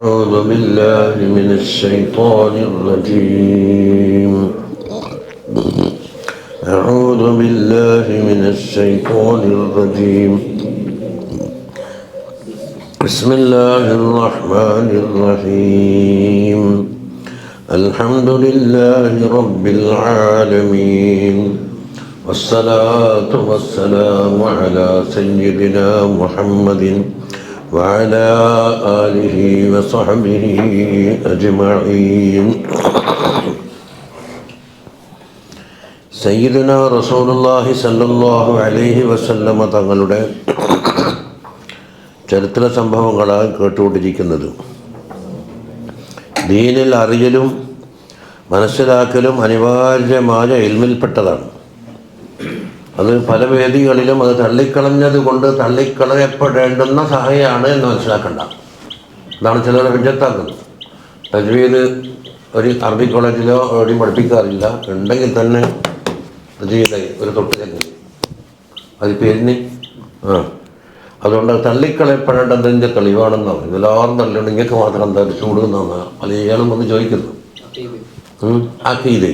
أعوذ بالله من الشيطان الرجيم. أعوذ بالله من الشيطان الرجيم. بسم الله الرحمن الرحيم. الحمد لله رب العالمين، والصلاة والسلام على سيدنا محمد وعلى آله وصحبه أجمعين. സയ്യിദുനാ റസൂലുള്ളാഹി സ്വല്ലല്ലാഹു അലൈഹി വസല്ലമ തങ്ങളുടെ ചരിത്ര സംഭവങ്ങളാണ് കേട്ടുകൊണ്ടിരിക്കുന്നത്. ദീനിൽ അറിയലും മനസ്സിലാക്കലും അനിവാര്യമായ ഇൽമിൽപ്പെട്ടതാണ്. അത് പല വേദികളിലും അത് തള്ളിക്കളഞ്ഞത് കൊണ്ട് തള്ളിക്കളയപ്പെടേണ്ടുന്ന സഹായമാണ് എന്ന് മനസ്സിലാക്കണ്ട. അതാണ് ചിലർ വിജത്താക്കുന്നത്. തജ്വീദ് ഒരു അറബി കോളേജിലോ എവിടെയും പഠിപ്പിക്കാറില്ല. ഉണ്ടെങ്കിൽ തന്നെ തജ്വീദ് ഒരു തൊട്ടിലെങ്കിൽ അത് പേരിന് അതുകൊണ്ട് തള്ളിക്കളയപ്പെടേണ്ടതിൻ്റെ തെളിവാണെന്ന് പറയും. എല്ലാവരും തള്ളിയുണ്ട്, ഇങ്ങൾക്ക് മാത്രം എന്താ ചൂടുന്നാണ് പലയാളും വന്ന് ചോദിക്കുന്നു. ആക്കീത്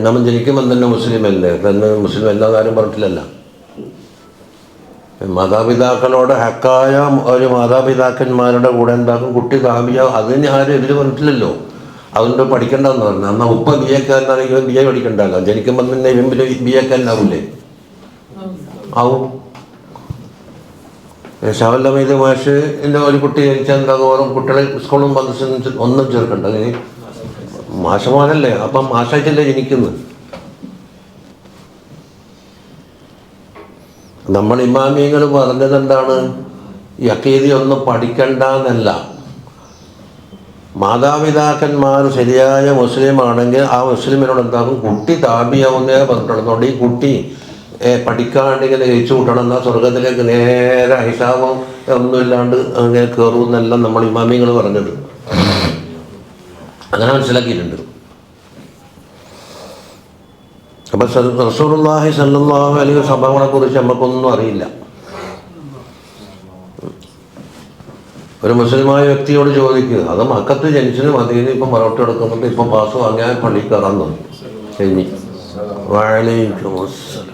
നമ്മൾ ജനിക്കുമ്പോൾ തന്നെ മുസ്ലിം അല്ലേ, തന്നെ മുസ്ലിം എല്ലാ കാര്യം പറഞ്ഞിട്ടില്ലല്ല. മാതാപിതാക്കളോട് ഹക്കായ ഒരു മാതാപിതാക്കന്മാരുടെ കൂടെ എന്താക്കും കുട്ടി താപിയ, അതിന് ആരും എതിര് പറഞ്ഞിട്ടില്ലല്ലോ. അതുകൊണ്ട് പഠിക്കേണ്ടതെന്ന് പറഞ്ഞു. എന്നാൽ ഉപ്പ ബി എക്കാരനാണെങ്കിൽ ബി എ പഠിക്കണ്ടല്ലോ. ജനിക്കുമ്പോൾ തന്നെ ഇവൻ ബി എക്കാരനാവില്ലേ? ആവും. ഷാവല്ലമീത് മാഷിൻ്റെ ഒരു കുട്ടി ജനിച്ചാൽ എന്താകും, കുട്ടികളെ സ്കൂളും മദ്രസയും ഒന്നും ചേർക്കണ്ട. അങ്ങനെ മാഷമാരല്ലേ, അപ്പം മാഷായിട്ടല്ലേ ജനിക്കുന്നത്. നമ്മൾ ഇമാമിയങ്ങൾ പറഞ്ഞത് എന്താണ്? ഈ അക്കീദ ഒന്നും പഠിക്കണ്ട എന്നല്ല. മാതാപിതാക്കന്മാർ ശരിയായ മുസ്ലിം ആണെങ്കിൽ ആ മുസ്ലിമിനോട് എന്താകും, കുട്ടി താപിയാവുന്നേ പറഞ്ഞിട്ടുള്ളതുകൊണ്ട് ഈ കുട്ടി പഠിക്കാണ്ടിങ്ങനെ ജയിച്ചു കൂട്ടണം, എന്നാൽ സ്വർഗത്തിലേക്ക് നേരെ ഹിസാബും ഒന്നുമില്ലാണ്ട് അങ്ങനെ കയറുമെന്നെല്ലാം നമ്മൾ ഇമാമിയങ്ങൾ പറഞ്ഞത്. അങ്ങനെ മനസ്സിലാക്കിയിട്ടുണ്ട്. അപ്പം റസൂലുള്ളാഹി സ്വല്ലല്ലാഹു അലൈഹി സംഭവങ്ങളെ കുറിച്ച് നമുക്കൊന്നും അറിയില്ല. ഒരു മുസ്ലിമായ വ്യക്തിയോട് ചോദിക്കുക, അത് മക്കത്ത് ജനിച്ചത് മദീനയിൽ ഇപ്പം മറോട്ട് എടുക്കുന്നുണ്ട്, ഇപ്പം പാസ് വാങ്ങിയാൽ പള്ളി കയറാൻ തോന്നി. ശരി, വഅലൈക്കും അസ്സലാം.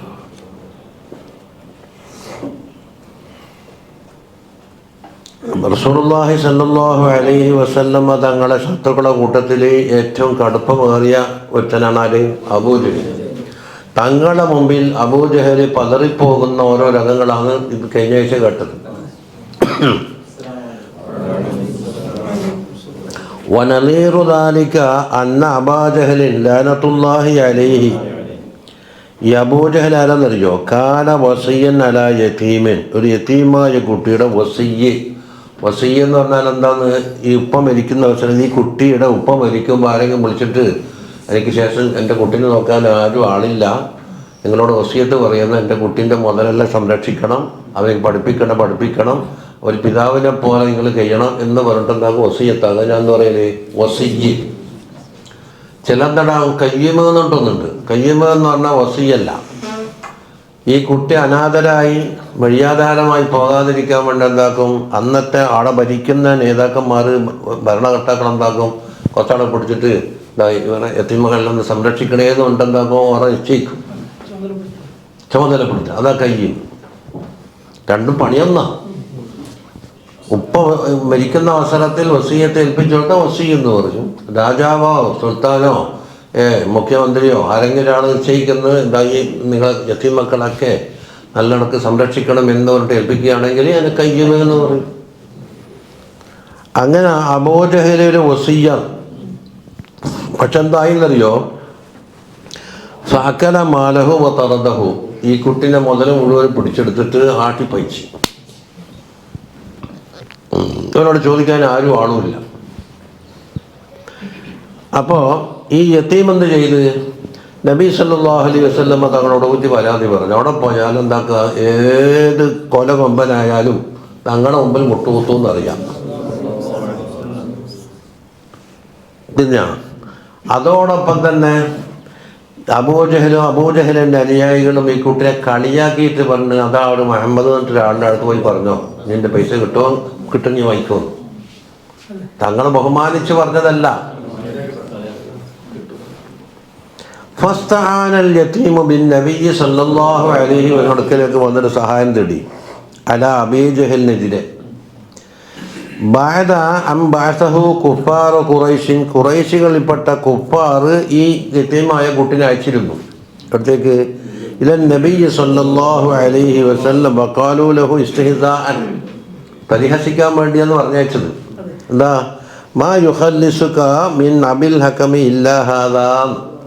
റസൂലുള്ളാഹി സ്വല്ലല്ലാഹു അലൈഹി വസല്ലമ തങ്ങളെ ശത്രുക്കളുടെ കൂട്ടത്തിൽ ഏറ്റവും കടുപ്പമേറിയ ഒരുത്തനാണ് ആര്? അബൂജഹൽ. തങ്ങളുടെ മുമ്പിൽ അബൂജഹൽ പതറിപ്പോകുന്ന ഓരോ രംഗങ്ങളാണ് ഇത് കഴിഞ്ഞ ആഴ്ച കേട്ടത്. വനളീറു ദാലിക അന്ന അബൂജഹലിൻ ലഅനത്തുല്ലാഹി അലൈഹി. ഈ അബൂജഹൽ ആരെന്നറിയോ? കാന വസിയ്യൻ അലാ യതീമിൻ, ഒരു യതീമായ കുട്ടിയുടെ വസിയ്യ്. വസിയ്യ എന്ന് പറഞ്ഞാൽ എന്താണ്? ഈ ഉപ്പ മരിക്കുന്ന അവസരം ഈ കുട്ടിയുടെ ഉപ്പ മരിക്കുമ്പോൾ ആരെങ്കിലും വിളിച്ചിട്ട് എനിക്ക് ശേഷം എൻ്റെ കുട്ടീനെ നോക്കാൻ ആരും ആളില്ല, നിങ്ങളോട് വസിയത്ത് പറയുന്നത് എൻ്റെ കുട്ടീൻ്റെ മുതലെല്ലാം സംരക്ഷിക്കണം, അവരെ പഠിപ്പിക്കണം, ഒരു പിതാവിനെ പോലെ നിങ്ങൾ ചെയ്യണം എന്ന് പറഞ്ഞിട്ട് എന്താകും? വസിയത്താകുക. ഞാൻ എന്താ പറയല്? വസിയ്യ്. ചിലന്തടാ കയ്യമേന്നുണ്ടൊന്നുണ്ട്. കയ്യമേന്ന് പറഞ്ഞാൽ വസിയല്ല. ഈ കുട്ടി അനാഥരായി വഴിയാധാരമായി പോകാതിരിക്കാൻ വേണ്ടി എന്താക്കും? അന്നത്തെ ആടെ ഭരിക്കുന്ന നേതാക്കന്മാർ, ഭരണകർത്താക്കൾ എന്താക്കും? കൊച്ചാടെ പിടിച്ചിട്ട് ഇവരെ യതീമകളിലൊന്ന് സംരക്ഷിക്കണേന്നുണ്ട്. എന്താക്കും? ഓരോ നിശ്ചയിക്കും, ചുമതലപ്പെടുത്തുക. അതാ കയ്യും. രണ്ടും പണിയൊന്നാ. ഉപ്പ മരിക്കുന്ന അവസരത്തിൽ വസിയത്തെ ഏൽപ്പിച്ചു കൊടുത്താൽ വസിയെന്ന് പറഞ്ഞു. രാജാവോ സുൽത്താനോ മുഖ്യമന്ത്രിയോ ആരെങ്കിലും ഒരാൾ നിശ്ചയിക്കുന്നത് എന്തായി, നിങ്ങൾ യതീം മക്കളൊക്കെ നല്ലവണ്ണം സംരക്ഷിക്കണം എന്ന് പറഞ്ഞിട്ട് ഏൽപ്പിക്കുകയാണെങ്കിൽ അതിന് കയ്യുമെന്ന് പറയും. അങ്ങനെ അബൂജഹലൊരു വസിയ്യ. പക്ഷെ എന്തായിന്നറിയോ? ഫഅകല മാലഹു വതറദഹു. ഈ കുട്ടിനെ മുതൽ മുഴുവൻ പിടിച്ചെടുത്തിട്ട് ആട്ടിപ്പയിച്ച്. ഇവനോട് ചോദിക്കാൻ ആരും ആളുമില്ല. അപ്പോൾ ഈ യതീം എന്ത് ചെയ്ത്? നബി സല്ലല്ലാഹു അലൈഹി വസല്ലമ തങ്ങളോട് ഒരു പരാതി പറഞ്ഞു. അവിടെ പോയാൽ എന്താക്കുക? ഏത് കൊലകൊമ്പനായാലും തങ്ങളുടെ മുമ്പിൽ മുട്ടുകുത്തുമെന്നറിയാം. പിന്നെ അതോടൊപ്പം തന്നെ അബൂജഹലിൻ്റെ അനുയായികളും ഈ കുട്ടിയെ കളിയാക്കിയിട്ട് പറഞ്ഞ്, അതാ ഒരു മുഹമ്മദ് എന്നിട്ട് ഒരാളുടെ അടുത്ത് പോയി പറഞ്ഞോ, നിൻ്റെ പൈസ കിട്ടുമോ, കിട്ടുമെങ്കിൽ വാങ്ങിക്കുമോ. തങ്ങൾ ബഹുമാനിച്ച് പറഞ്ഞതല്ല. ഫസ്തആനൽ യതീമു ബിൻ നബിയ്യി സല്ലല്ലാഹു അലൈഹി വസല്ലം അടുക്കലേക്ക് വന്നൊരു സഹായം തേടി അലാ അബീ ജഹലിനെതിരെ. ബഅദ അൻ ബഅസഹു കുഫാറു ഖുറൈശിൻ, ഖുറൈശികളിൽപ്പെട്ട കുഫാർ ഈ യതീമായ കുട്ടിനെ അയച്ചിരുന്നു. അടുത്തേക്ക് ഇലൻ നബിയ്യി സല്ലല്ലാഹു അലൈഹി വസല്ലം വഖാലു ലഹു ഇസ്തിഹ്സാഅൻ, പരിഹസിക്കാൻ വേണ്ടിയെന്ന് പറഞ്ഞയച്ചത്. എന്താ? മാ യുഖല്ലിസുക മിൻ അബിൽ ഹകമി ഇല്ലാ ഹാദാ,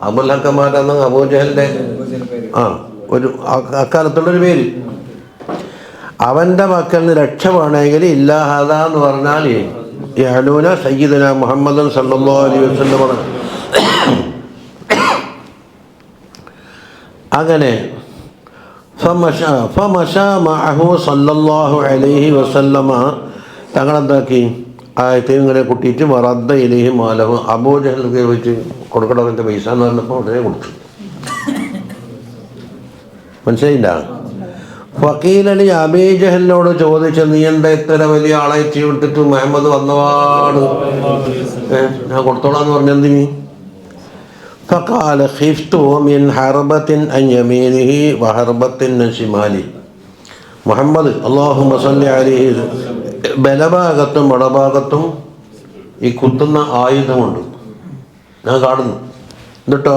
അബുൽ ഹക്കമാരെന്ന് അബൂജഹലിൻ്റെ ഒരു അക്കാലത്തുള്ളൊരു പേര്. അവൻ്റെ മക്കളിൽ നിന്ന് രക്ഷ വേണമെങ്കിൽ ഇല്ലാ ഹാദാ എന്ന് പറഞ്ഞാൽ യഅലൂന സയ്യിദുന മുഹമ്മദൻ സല്ലല്ലാഹു അലൈഹി വസല്ലം പറഞ്ഞു. അങ്ങനെ ഫമശാ മഅഹു സല്ലല്ലാഹു അലൈഹി വസല്ലമ, തങ്ങളെന്താക്കി ആ ഇങ്ങനെ കൂട്ടിയിട്ട് വറദ്ദ ഇലൈഹി മാലഹു, അബൂജഹലിനെ വെച്ച് കൊടുക്കണതിൻ്റെ പൈസ എന്ന് പറഞ്ഞപ്പോൾ ഉടനെ കൊടുത്തു. മനസ്സിലായില്ല? ഫക്കീലലി അബീജഹലിനോട് ചോദിച്ചു, നീ എന്താ ഇത്ര വലിയ ആളെ വിട്ടിട്ട് മുഹമ്മദ് വന്നപാട് ഞാൻ കൊടുത്തോളാന്ന് പറഞ്ഞെന്തിന്? ഫഖാല ഖിഫ്തു മിൻ ഹർബത്തിൻ അൻ യമീനിഹി വഹർബത്തിൻ അൻ ശിമാലിഹി. മുഹമ്മദ് അല്ലാഹുമ്മ സല്ലി അലൈഹി, ബലഭാഗത്തും വടഭാഗത്തും ഈ കുത്തുന്ന ആയുധമുണ്ട്, ഞാൻ കാണുന്നു. എന്നിട്ടോ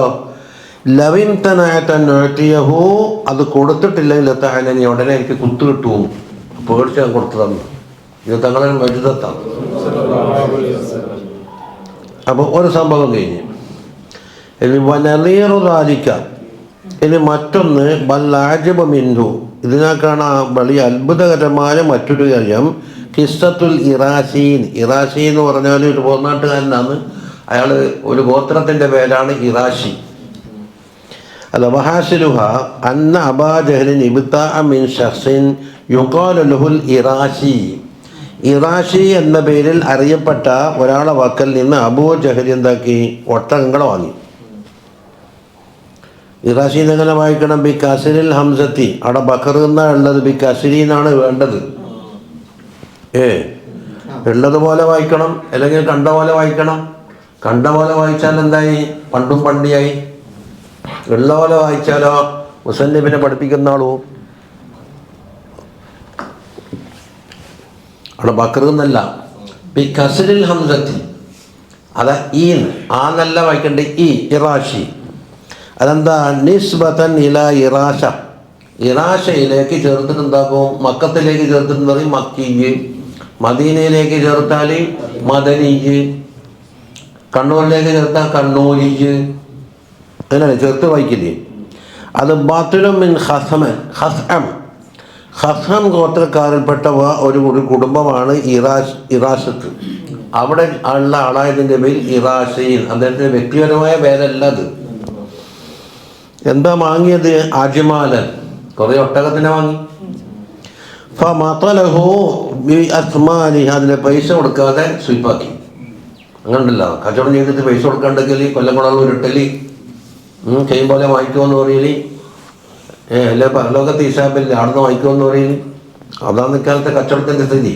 ലവിൻ തനായത്തഹു, അത് കൊടുത്തിട്ടില്ലെങ്കിൽ തഹനി ഉടനെ എനിക്ക് കുത്തു കിട്ടും, പേടിച്ച് ഞാൻ കൊടുത്തു തന്നു. ഇത് തങ്ങളെ മജിദത്താണ്. അപ്പോൾ ഒരു സംഭവം കഴിഞ്ഞ് ഇനി വനലീറുദാലിക്ക, ഇനി മറ്റൊന്ന് ബല്ലാജബ മിൻഹു, ഇതിനേക്കാണ് വലിയ അത്ഭുതകരമായ മറ്റൊരു കാര്യം. ഖിസ്സത്തുൽ ഇറാശീൻ, ഇറാശി എന്ന് പറഞ്ഞാൽ ഒരു പോർനാട്ടുകാരനാണ്. അയാൾ ഒരു ഗോത്രത്തിൻ്റെ പേരാണ് ഇറാശി. അല്ല വഹാസിലുഹ അന്ന അബാ ജഹലിൻ ഇബ്താഅ മിൻ ശഖ്സിൻ യുഖാലു ലഹുൽ ഇറാശി. ഇറാശി എന്ന പേരിൽ അറിയപ്പെട്ട ഒരാളെ വാക്കൽ നിന്ന് അബൂ ജഹൽ എന്താക്കി? ഒട്ടകങ്ങളെ വാങ്ങി. ഇറാശി എന്നെങ്ങനെ വായിക്കണം? ബി കസിരിൽ ഹംസത്തി, അവിടെ ബക്കർ എന്നാണ് ഉള്ളത്, ബി കസിരി എന്നാണ് വേണ്ടത്. ഉള്ളതുപോലെ വായിക്കണം, അല്ലെങ്കിൽ കണ്ട പോലെ വായിക്കണം. കണ്ട പോലെ വായിച്ചാൽ എന്തായി? പണ്ടും പണ്ടിയായി. ഉള്ള പോലെ വായിച്ചാലോ മുസന്നിഫിനെ പഠിപ്പിക്കുന്ന ആളോ അവിടെ ബക്കർ എന്നല്ല, ബി കസിരിൽ ഹംസത്തി, അതാ ഈ ആ നല്ല വായിക്കണ്ടേ ഈ ഇറാശി. അതെന്താ? നിസ്ബതൻ ഇലാ ഇറാശ, ഇറാശയിലേക്ക് ചേർത്തിട്ട് എന്താക്കും? മക്കത്തിലേക്ക് ചേർത്തിട്ടുണ്ടെങ്കിൽ മക്കിയ്, മദീനയിലേക്ക് ചേർത്താൽ മദനിയ്, കണ്ണൂരിലേക്ക് ചേർത്താൽ കണ്ണൂരിയ്, അങ്ങനെയല്ലേ ചേർത്ത് വായിക്കില്ലേ? അത് ബാത്തുലും മിൻ ഹസ്മൻ, ഹസ്ഹം ഗോത്രക്കാരിൽപ്പെട്ട ഒരു കുടുംബമാണ് ഇറാശത്ത്. അവിടെ ഉള്ള ആളായതിൻ്റെ പേര് ഇറാശയിൽ, അദ്ദേഹത്തിൻ്റെ വ്യക്തിപരമായ പേരല്ല അത്. എന്താ വാങ്ങിയത്? അജ്മാലൻ, കുറേ ഒട്ടകത്തിനെ വാങ്ങി. ഫമതലഹു ബി അസ്മാനി, അതിന് പൈസ കൊടുക്കാതെ സ്വീപ്പാക്കി. അങ്ങനെയുണ്ടല്ലോ, കച്ചവടം ചെയ്തിട്ട് പൈസ കൊടുക്കാണ്ടെങ്കിൽ കൊല്ലംകുളങ്ങൾ ഉരുട്ടലി, കൈ പോലെ വാങ്ങിക്കുമെന്ന് പറയല്, അല്ലെ പരലോകത്തെ ഹിസാബില്ല ആടുന്ന് വാങ്ങിക്കുമെന്ന് പറയല്. അതാണ് ഇക്കാലത്തെ കച്ചവടത്തിൻ്റെ സ്ഥിതി.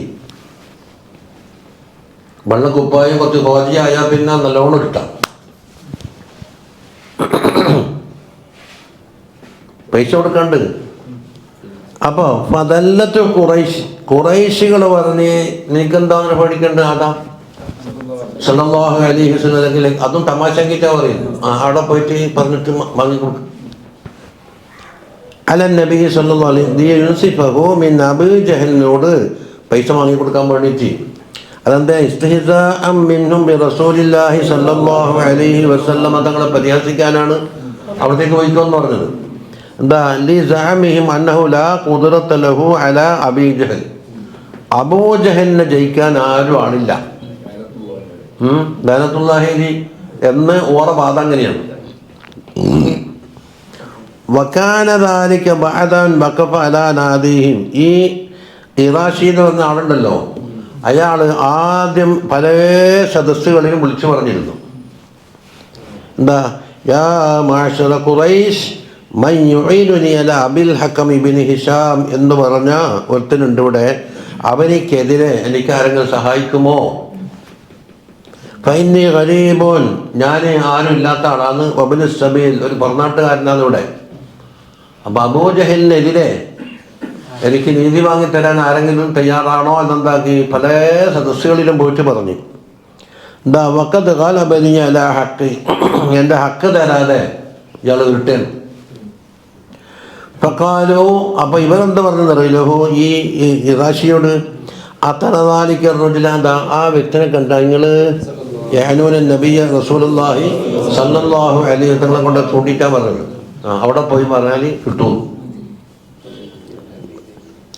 വെള്ളം കുപ്പായും കുറച്ച് ഹോജി ആയാൽ പിന്നെ നല്ലോണം ഇട്ടാം, പൈസ കൊടുക്കണ്ട്. അപ്പോൾ ഫദല്ലത്തു ഖുറൈശികൾ പറഞ്ഞ് നിനക്കെന്താ പഠിക്കണ്ട? അതാ സല്ലല്ലാഹു അലൈഹി വസല്ലം, അതും തമാശാക്കിയിട്ടാ പറയുന്നു. അവിടെ പോയിട്ട് പറഞ്ഞിട്ട് വാങ്ങിക്കൊടുക്കും. അല നബി സല്ലല്ലാഹു അലൈഹി യൂസിഫഹു മിൻ അബൂ ജഹലിനോട് പൈസ വാങ്ങിക്കൊടുക്കാൻ വേണ്ടിയിട്ട്. അതെന്താ? ഇസ്തിഹ്സാഅൻ മിൻഹും ബി റസൂലില്ലാഹി സല്ലല്ലാഹു അലൈഹി വസല്ലം, തങ്ങളെ പരിഹസിക്കാനാണ് അവിടത്തേക്ക് പോയിക്കോന്ന് പറഞ്ഞത്. എന്താ? ലി സഅമിഹിം അന്നഹു ലാ ഖുദ്റത ലഹു അലാ അബീ ജഹൽ, അബൂ ജഹലിനെ ജയിക്കാൻ ആരും ആളില്ല, ലഅനത്തുല്ലാഹി എന്ന് ഓറ വാദം അങ്ങനെയാണ്. വകാന ദാലിക ബഅദൻ വഖഫ അലാ നാദിഹിം, ഈ ഇറാശി എന്ന് പറഞ്ഞ ആളുണ്ടല്ലോ, അയാൾ ആദ്യം പല സദസ്സുകളിലും വിളിച്ചു പറഞ്ഞിരുന്നു. എന്താ? യാ മാശറ ഖുറൈശ് മൻ യുഈനുനി അലാ അബിൽ ഹകം ഇബ്നു ഹിഷാം എന്ന് പറഞ്ഞ ഒരുത്തനുണ്ട് ഇവിടെ, അവനിക്കെതിരെ എനിക്ക് ആരെങ്കിലും സഹായിക്കുമോ ഫൈനി ഖരീബുൻ, ഞാൻ ആരും ഇല്ലാത്ത ആളാണ്, വബ്നു സബീൽ, ഒരു പുറനാട്ടുകാരനാണ് ഇവിടെ. അപ്പം അബൂജഹലിനെതിരെ എനിക്ക് നീതി വാങ്ങിത്തരാൻ ആരെങ്കിലും തയ്യാറാണോ എന്നെന്താക്കി പല സദസ്സുകളിലും പോയിട്ട് പറഞ്ഞു. എന്താ വക്കത്ത് കാലബനി അല ഹക്ക്, എൻ്റെ ഹക്ക് തരാതെ ഇയാൾ വിട്ടേൻ. ഫക്കാലോ, അപ്പോൾ ഇവരെന്ത് പറഞ്ഞെന്നറിയില്ലോ ഈ ഇറാശിയോട്, അത്തറദാലിക്കറുജിലാന്താ, ആ വ്യക്തിനെ കണ്ട നിങ്ങൾ യഹ്നൂന നബിയ റസൂലുള്ളാഹി സല്ലല്ലാഹു അലൈഹി വസല്ലം കൊണ്ട് കൂട്ടിയിട്ടാണ് പറഞ്ഞത്. അവിടെ പോയി പറഞ്ഞാൽ കിട്ടും.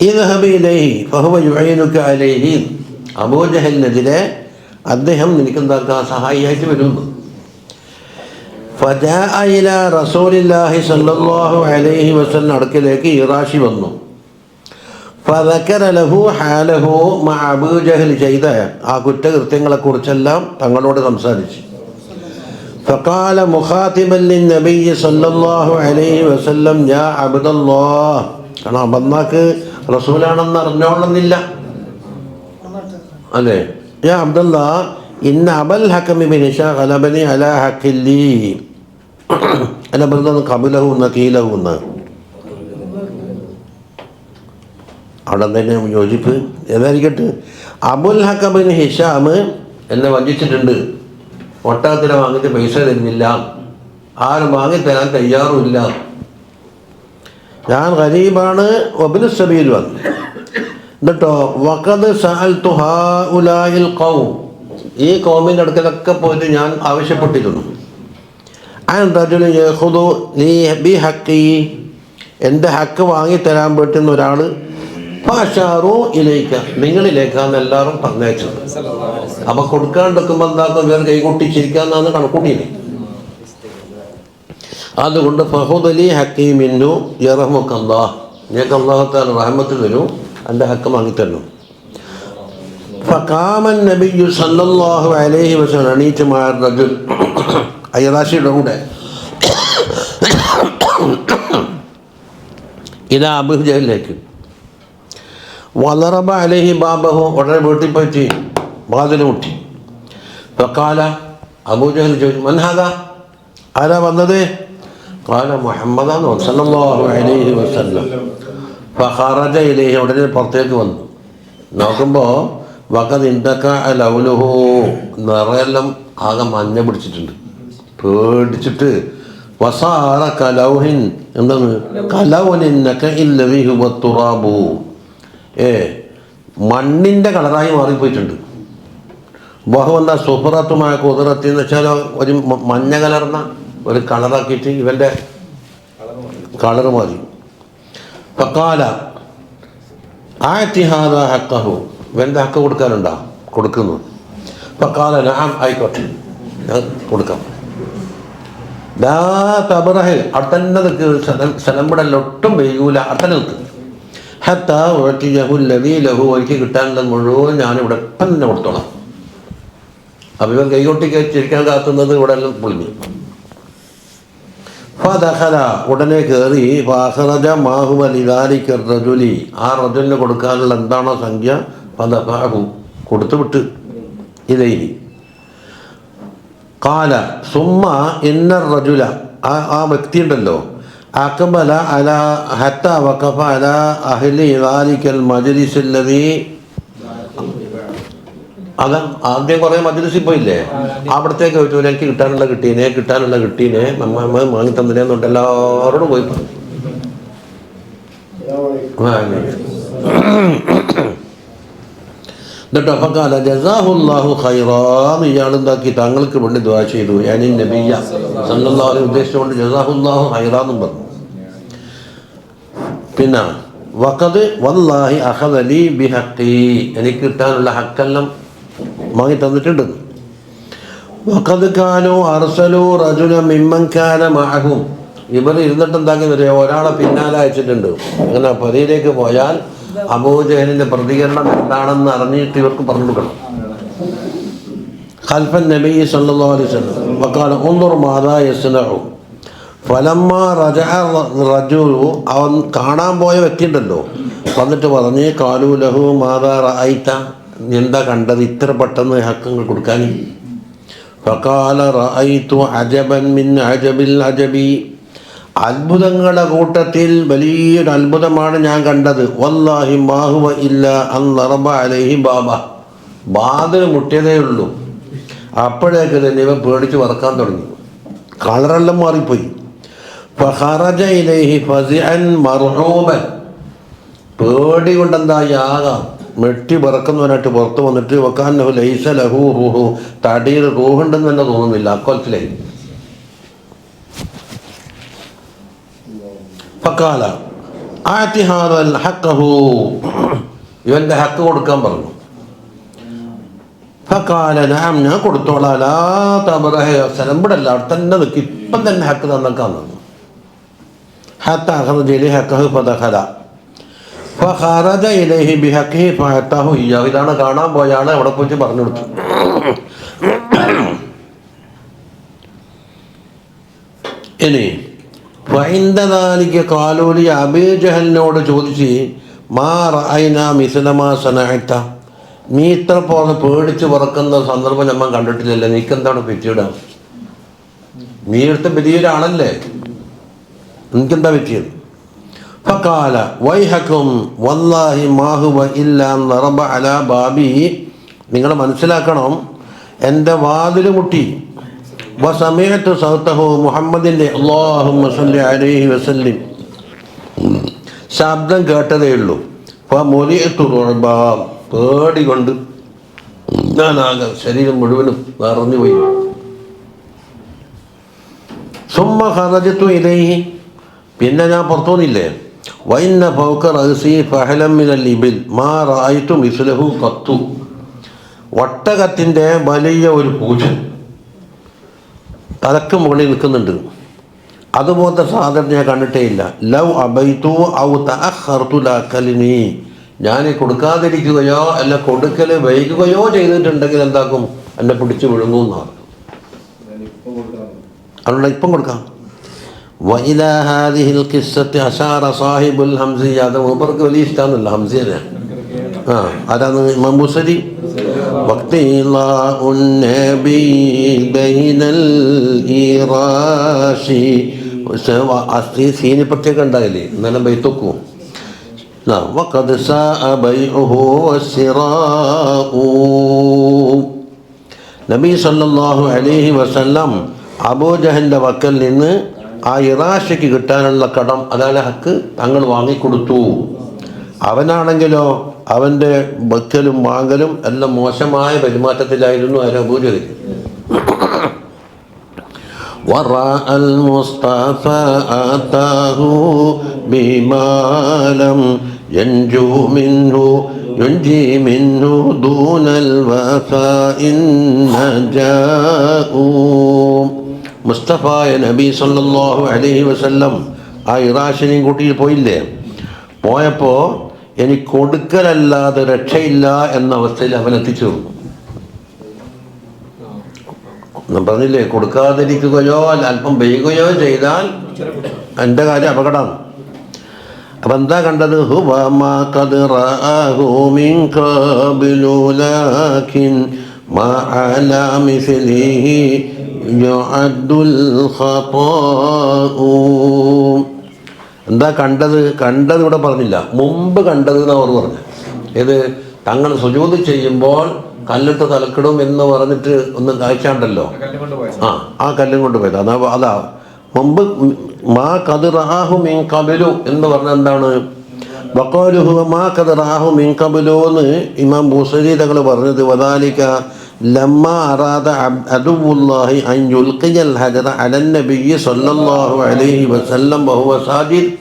ഇദ്ഹബി ഇലൈഹി ഫഹുവ യുഈനുക അലൈഹി, അബൂജഹലിനെതിരെ അദ്ദേഹം നിനക്കെന്താക്കുക സഹായിയായിട്ട് വരുന്നു. ഫജാഅ ഇലാ റസൂലില്ലാഹി സല്ലല്ലാഹു അലൈഹി വസല്ലം അടുക്കലേക്ക് ഇറാശി വന്നു. ഫദക്കറ ലഹു ഹാലഹു മഅ അബൂജഹൽ ചെയ്ത ആ കുറ്റകൃത്യങ്ങളെക്കുറിച്ചെല്ലാം തങ്ങളോട് സംസാരിച്ചു. ഫഖാല മുഖാതിബൻ ലിന്നബിയ്യി സല്ലല്ലാഹു അലൈഹി വസല്ലം യാ അബ്ദല്ലാഹ്, കാരണം അബന്നാക്ക് റസൂലാണെന്ന് അറിഞ്ഞോളുന്നില്ല അല്ലേ. യാ അബ്ദല്ലാഹ് ഇന്ന അബൽ ഹക്കം ഇബ്നു ഹിശാം ഗലബനി അലാ ഹഖില്ലി, അല്ല ബർദൻ ഖബലഹു നഖീലഹു എന്ന് അവിടെ തന്നെ യോജിപ്പ് ഏതായിരിക്കട്ടെ. അബുൽ ഹക്കം ഇബ്നു ഹിശാം എന്നെ വഞ്ചിച്ചിട്ടുണ്ട്, ഒട്ടകത്തിനെ വാങ്ങിയിട്ട് പൈസ തരുന്നില്ല, ആരും വാങ്ങിത്തരാൻ തയ്യാറുമില്ല, ഞാൻ ഗരീബാണ്, വബ്നു സബീൽ വന്നു. എന്നിട്ടോ വഖദ് സഅൽതു ഹൗലാഇൽ ഖൗം, ഈ കൗമിൻ്റെ അടുക്കലൊക്കെ പോയിട്ട് ഞാൻ ആവശ്യപ്പെട്ടിരുന്നു. അൻ റജുലൻ യഖുദു ലീ ബി ഹഖി, എൻ്റെ ഹക്ക് വാങ്ങിത്തരാൻ പറ്റുന്ന ഒരാൾ. ഫഅശാറു ഇലൈക, നിങ്ങളിലേക്കാണ് എല്ലാവരും പറഞ്ഞയച്ചത്. അപ്പം കൊടുക്കാണ്ടിരിക്കുമ്പോൾ എന്താക്കും, വേറെ കൈകൊട്ടിച്ചിരിക്കാന്നാണ് കണക്കൂട്ടിയത്. അതുകൊണ്ട് ഫഹുദ് ലി ഹക്കി മിന്നു യർഹമുക്കല്ലാഹ്, നിങ്ങൾക്ക് അല്ലാഹു തആല റഹ്മത്ത് തരും, എൻ്റെ ഹക്ക് വാങ്ങിത്തരണം. ഫഖാമൻ നബിയ്യു സല്ലല്ലാഹു അലൈഹി വസല്ലം അണീറ്റ് മഅ റജുൽ, അയ്യാശിയുടെ കൂടെ ഇതാ അബൂജഹലിലേക്ക്. വളറബ അലൈഹി ബാബഹു, ഉടനെ വീട്ടിൽ പോയിട്ട് വാതിൽ മുട്ടി. ഫഖാല, അബൂജഹൽ ചോദിച്ചു, മൻ ഹാദാ, ആരാ വന്നത്? ഖാല മുഹമ്മദാണ് സല്ലല്ലാഹു അലൈഹി വസല്ലം. ഫഖറജ ഇലൈഹി, ഉടനെ പുറത്തേക്ക് വന്നു. നോക്കുമ്പോൾ വഖദ് ഇൻതക ലൗലുഹു, നിറയെല്ലാം ആകെ മഞ്ഞ പിടിച്ചിട്ടുണ്ട്, പേടിച്ചിട്ട്. വസാറ കലൗഹിൻ, എന്താണ് കലൗനിൻ നകഇല്ലദി ഹുവ തുറാബു, മണ്ണിൻ്റെ കളറായി മാറിപ്പോയിട്ടുണ്ട്. ബഹുവന്ന സുഫറത്തുമായ കുതിരത്തി എന്ന് വെച്ചാൽ ഒരു മഞ്ഞ കലർന്ന ഒരു കളറാക്കിയിട്ട് ഇവൻ്റെ കളർ മാറി. ഫഖാല ആതിഹാദ ഹഖഹു, ഇവൻ്റെ ഹക്ക് കൊടുക്കാനുണ്ടോ? കൊടുക്കുന്നു. ഫഖാല നഅം, ആയിക്കോട്ടെ ഞാൻ കൊടുക്കാം. ലാ തബ്റഹ്, അടുത്തന്നെ നിൽക്ക്, സ്ഥലം വിടല്ല, ഒട്ടും വൈകൂല, അടുത്തന്നെ നിൽക്ക്. ഹത്താ ഉഅ്തിയഹു അല്ലദീ ലഹു, എനിക്ക് കിട്ടാനുള്ളത് മുഴുവൻ ഞാനിവിടെ ഇപ്പം തന്നെ കൊടുത്തോളാം. അപ്പം ഇവൻ കൈകൊട്ടിക്ക് ചിരിക്കാൻ കാത്തുന്നത് ഇവിടെ എല്ലാം പൊളിഞ്ഞു. ഫദഖല, ഉടനെ കയറി. ഫഅഖറജ മാ ഹുവ ലിദാലിക റജുലി, ആ റജുലിന് കൊടുക്കാനുള്ള എന്താണോ സംഖ്യ, ഫദഫഅഹു, കൊടുത്തു വിട്ട്. ഇലൈഹി ഖാല സുമ്മ ഇന്ന റജുല, ആ വ്യക്തി ഉണ്ടല്ലോ, അഖബല അല ഹത്ത വഖഫ അല അഹ്ലി ദാലികൽ മജ്ലിസ് അല്ലദീ, അത് ആദ്യം കുറേ മജ്ലിസിൽ പോയില്ലേ, അവിടത്തേക്ക് ചോദിച്ചു, എനിക്ക് കിട്ടാനുള്ള കിട്ടീനെ വാങ്ങി തന്നില്ലെന്നുണ്ട് എല്ലാവരോടും പോയി പറഞ്ഞു. എന്നിട്ട് അഫക്കാല ജസാഹുല്ലാഹു ഖൈറാൻ, ഇയാളെന്താക്കി താങ്കൾക്ക് വേണ്ടി ദുആ ചെയ്തു. ഞാനീ നബിയ സല്ലല്ലാഹു അലൈഹി ഉദ്ദേശിച്ചുകൊണ്ട് ജസാഹുല്ലാഹു ഖൈറാന്നും പറഞ്ഞു. പിന്നെ വഖദ് വല്ലാഹി അഖദലി ബിഹഖി, എനിക്ക് കിട്ടാനുള്ള ഹക്കെല്ലാം വാങ്ങി തന്നിട്ടുണ്ടെന്ന്. വഖദ് കാനു അർസലു റജുലൻ മിമ്മൻ കാന മഅഹും, ഇവർ ഇരുന്നിട്ട് എന്താക്കി തരാം, ഒരാളെ പിന്നാലെ അയച്ചിട്ടുണ്ട്. അങ്ങനെ പതിയിലേക്ക് പോയാൽ അബൂജഹലിൻ്റെ പ്രതികരണം എന്താണെന്ന് അറിഞ്ഞിട്ട് ഇവർക്ക് പറഞ്ഞു കൊടുക്കണം. ഖൽഫൻ നബി സല്ലല്ലാഹു അലൈഹി വസല്ലം വഖാല ഉൻദുർ മാദാ യസ്നഉ, ഫലമ്മ റജഅ റജുലു, അവൻ കാണാൻ പോയ വ്യക്തി ഉണ്ടല്ലോ, വന്നിട്ട് പറഞ്ഞ് കാലു ലഹു മാദാ റഅയ്ത, എന്താ കണ്ടത്, ഇത്ര പെട്ടെന്ന് ഹക്കങ്ങൾ കൊടുക്കാൻ. ഫഖാല റഅയ്തു അജബൻ മിൻ അജബിൽ അജബി, അത്ഭുതങ്ങളുടെ കൂട്ടത്തിൽ വലിയൊരു അത്ഭുതമാണ് ഞാൻ കണ്ടത്. വല്ലാഹി മാ ഹുവ ഇല്ലാ അൻ ദറബ അലൈഹി ബാബ, വാതിൽ മുട്ടിയതേ ഉള്ളൂ, അപ്പോഴേക്ക് തന്നെ ഇവ പേടിച്ച് വറക്കാൻ തുടങ്ങി, കളറെല്ലാം മാറിപ്പോയി. ഫഖറജ ഇലൈഹി ഫസിഅൻ മർഹൂബൻ, പേടി കൊണ്ടെന്തായി ആകാം മെട്ടി പറക്കുന്നവനായിട്ട് പുറത്ത് വന്നിട്ട് വക്കാന്നഹു ലൈസ ലഹു റൂഹു, തടിയിൽ റൂഹുണ്ടെന്ന് തന്നെ തോന്നുന്നില്ല അക്കോലത്തിലായി. ഫഖാല ആതി ഹാദൽ ഹഖഹു, ഇവൻ്റെ ഹക്ക് കൊടുക്കാൻ പറഞ്ഞു. ഫഖാല നഅം, ഞാൻ കൊടുത്തോളാം, ലാ തബ്റഹ, സ്ഥലംപടല്ല, അവിടെ തന്നെ നിൽക്കും, ഇപ്പം തന്നെ ഹക്ക് തന്നേക്കാന്ന് പറഞ്ഞു. ഹത്ത അഖറജ ഇലൈഹി ഹഖഹു ഫദഖല ഫഖറജ ഇലൈഹി ബിഹഖിഹി ഫഅതാഹു ഇയ്യാഹു, ഇതാണ് കാണാൻ പോയാണ്, അവിടെ പോയിട്ട് പറഞ്ഞു കൊടുത്തു. ഇനി ഫഇൻദദാലിക ഖാലൂലി, അബൂജഹലിനോട് ചോദിച്ച് മാ റഅയ്നാ മിസ്ല മാ സനഅത, നീ ഇത്ര പോലെ പേടിച്ച് പറക്കുന്ന സന്ദർഭം നമ്മൾ കണ്ടിട്ടില്ലല്ലോ, നീക്കെന്താണ് പറ്റിയിടുക, നീ എടുത്ത വലിയൊരാളല്ലേ, എനിക്കെന്താ പറ്റിയത്? ഫഖാല വൈഹക്കും വല്ലാഹി മാ ഹുവ ഇല്ലാ അൻ ദറബ അലാ ബാബി, നിങ്ങൾ മനസ്സിലാക്കണം, എൻ്റെ വാതിൽ മുട്ടി. വസമിഅതു സൗതഹു, മുഹമ്മദിൻ്റെ അല്ലാഹുമ്മ സ്വല്ലി അലൈഹി വസല്ലിം ശബ്ദം കേട്ടതേ ഉള്ളൂ. ഫമുലിഅതു റുഅബ, പേടി കൊണ്ട് ഞാനാകെ ശരീരം മുഴുവനും നിറഞ്ഞുപോയി. സുമ്മ ഖറജതു ഇലൈഹി, പിന്നെ ഞാൻ പുറത്തു വന്നില്ലേ. വൈന്ന ഫൗക റഅസി ഫഹലം മിനൽ ഇബിൽ മാ റഅയ്തു മിസ്ലഹു ഖത്തു, ഒട്ടകത്തിൻ്റെ വലിയ ഒരു പൂജൻ തലക്ക് മുകളിൽ നിൽക്കുന്നുണ്ട്, അതുപോലത്തെ സാധനം ഞാൻ കണ്ടിട്ടേ ഇല്ല. ലൗ അബൈതു ഔ തഅഖർതു ലഅകൽനി, ഞാൻ കൊടുക്കാതിരിക്കുകയോ അല്ല കൊടുക്കൽ വൈകുകയോ ചെയ്തിട്ടുണ്ടെങ്കിൽ എന്താക്കും, എന്നെ പിടിച്ച് വിഴുങ്ങുമെന്നാണ്. അതുകൊണ്ട് ഇപ്പം കൊടുക്കാം. വഇലാ ഹാദിഹിൽ ഖിസ്സത്തി അശാറ സാഹിബുൽ ഹംസിയ, അത് മൂപ്പർക്ക് വലിയ ഇഷ്ടമാണെന്നല്ല ഹംസിയനെ. ആരാണ്? ഇമാം ബുസരി. വഖ്തിലാഉൻ നബി ബൈനൽ ഇറാശി, സീനി പ്രത്യേകം ഉണ്ടായില്ലേ, എന്നാലും ബൈത്തൊക്കും. വഖദ് സാഅ ബൈഉഹു വസ്സിറാഉ, നബി സല്ലല്ലാഹു അലൈഹി വസല്ലം അബൂജഹലിൻ്റെ വക്കൽ നിന്ന് ആ ഇറാശയ്ക്ക് കിട്ടാനുള്ള കടം, അതായത് ഹക്ക്, തങ്ങൾ വാങ്ങിക്കൊടുത്തു. അവനാണെങ്കിലോ അവൻ്റെ വക്കലും വാങ്ങലും എല്ലാം മോശമായ പെരുമാറ്റത്തിലായിരുന്നു. ആര്? അബൂജഹൽ. വറഅൽ മുസ്തഫ ആതാഹു ബിമാലം യൻജു മിൻഹു യുൻജി മിൻഹു ദൂനൽ വഫാഇൻ നജാഉ, മുസ്തഫായ നബി സല്ലല്ലാഹു അലൈഹി വസല്ലം ആ ഇറാശിനെയും കൂട്ടിയിട്ട് പോയില്ലേ. പോയപ്പോൾ എനിക്ക് കൊടുക്കലല്ലാതെ രക്ഷയില്ല എന്ന അവസ്ഥയിൽ അവൻ എത്തിച്ചേർന്നു. പറഞ്ഞില്ലേ, കൊടുക്കാതിരിക്കുകയോ അല്പം വൈകുകയോ ചെയ്താൽ എൻ്റെ കാര്യം അപകടമാണ്. അപ്പം എന്താ കണ്ടത്? ഹുവ മാ ഖദ് റഅഹു മിൻ ഖബ്ലു ലാകിൻ മാ അലാ മിസ്ലിഹി യുഅദ്ദുൽ ഖതാഉ. എന്താ കണ്ടത്? കണ്ടത് ഇവിടെ പറഞ്ഞില്ല, മുമ്പ് കണ്ടത് എന്ന് അവർ പറഞ്ഞു. ഏത്? തങ്ങൾ സുജൂദ് ചെയ്യുമ്പോൾ കല്ലിട്ട് തലക്കിടും എന്ന് പറഞ്ഞിട്ട് ഒന്ന് കാഴ്ചയുണ്ടല്ലോ, ആ കല്ലും കൊണ്ട് പോയത് അതാ മുമ്പ്. മാ ഖദ് റഅഹു മിൻ ഖബ്ലു എന്ന് പറഞ്ഞാൽ എന്താണ്? വഖാലുഹു മാ ഖദ് റഅഹു മിൻ ഖബ്ലു എന്ന് ഇമാം ബുസരി തങ്ങൾ പറഞ്ഞത്. വദാലിക ലമ്മ അറാദ അദുവുല്ലാഹി അൻ യുൽഖിയൽ ഹജറ അലൻ നബിയ്യി സ്വല്ലല്ലാഹു അലൈഹി വസല്ലം വഹുവ സാജിദ്,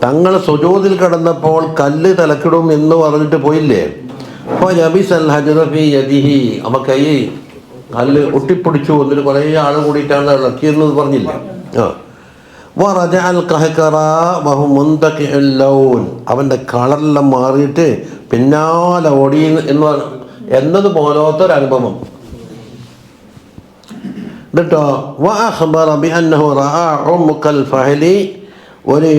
തങ്ങൾ സുജൂദിൽ കിടന്നപ്പോൾ കല്ല് തലക്കിടും എന്ന് പറഞ്ഞിട്ട് പോയില്ലേ. ഫയബിസൽ ഹജറ ഫീ യദിഹി, അവ കൈ കല്ല് ഒട്ടിപ്പിടിച്ചു. എന്നിട്ട് കുറേ ആൾ കൂടിയിട്ടാണ് ഇളക്കിയെന്നത് പറഞ്ഞില്ലേ. വറജഅൽ ഖഹ്ഖറ വഹു മുന്തഖിഉൽ ലൗൻ, അവൻ്റെ കളറെല്ലാം മാറിയിട്ട് പിന്നാലെ ഓടി എന്നതുപോലത്തെ ഒരു അനുഭവം. എന്നിട്ടോ വഅഖ്ബറ ബിഅന്നഹു റഅ ഉമ്മുൽ ഫഹലി, ഒരു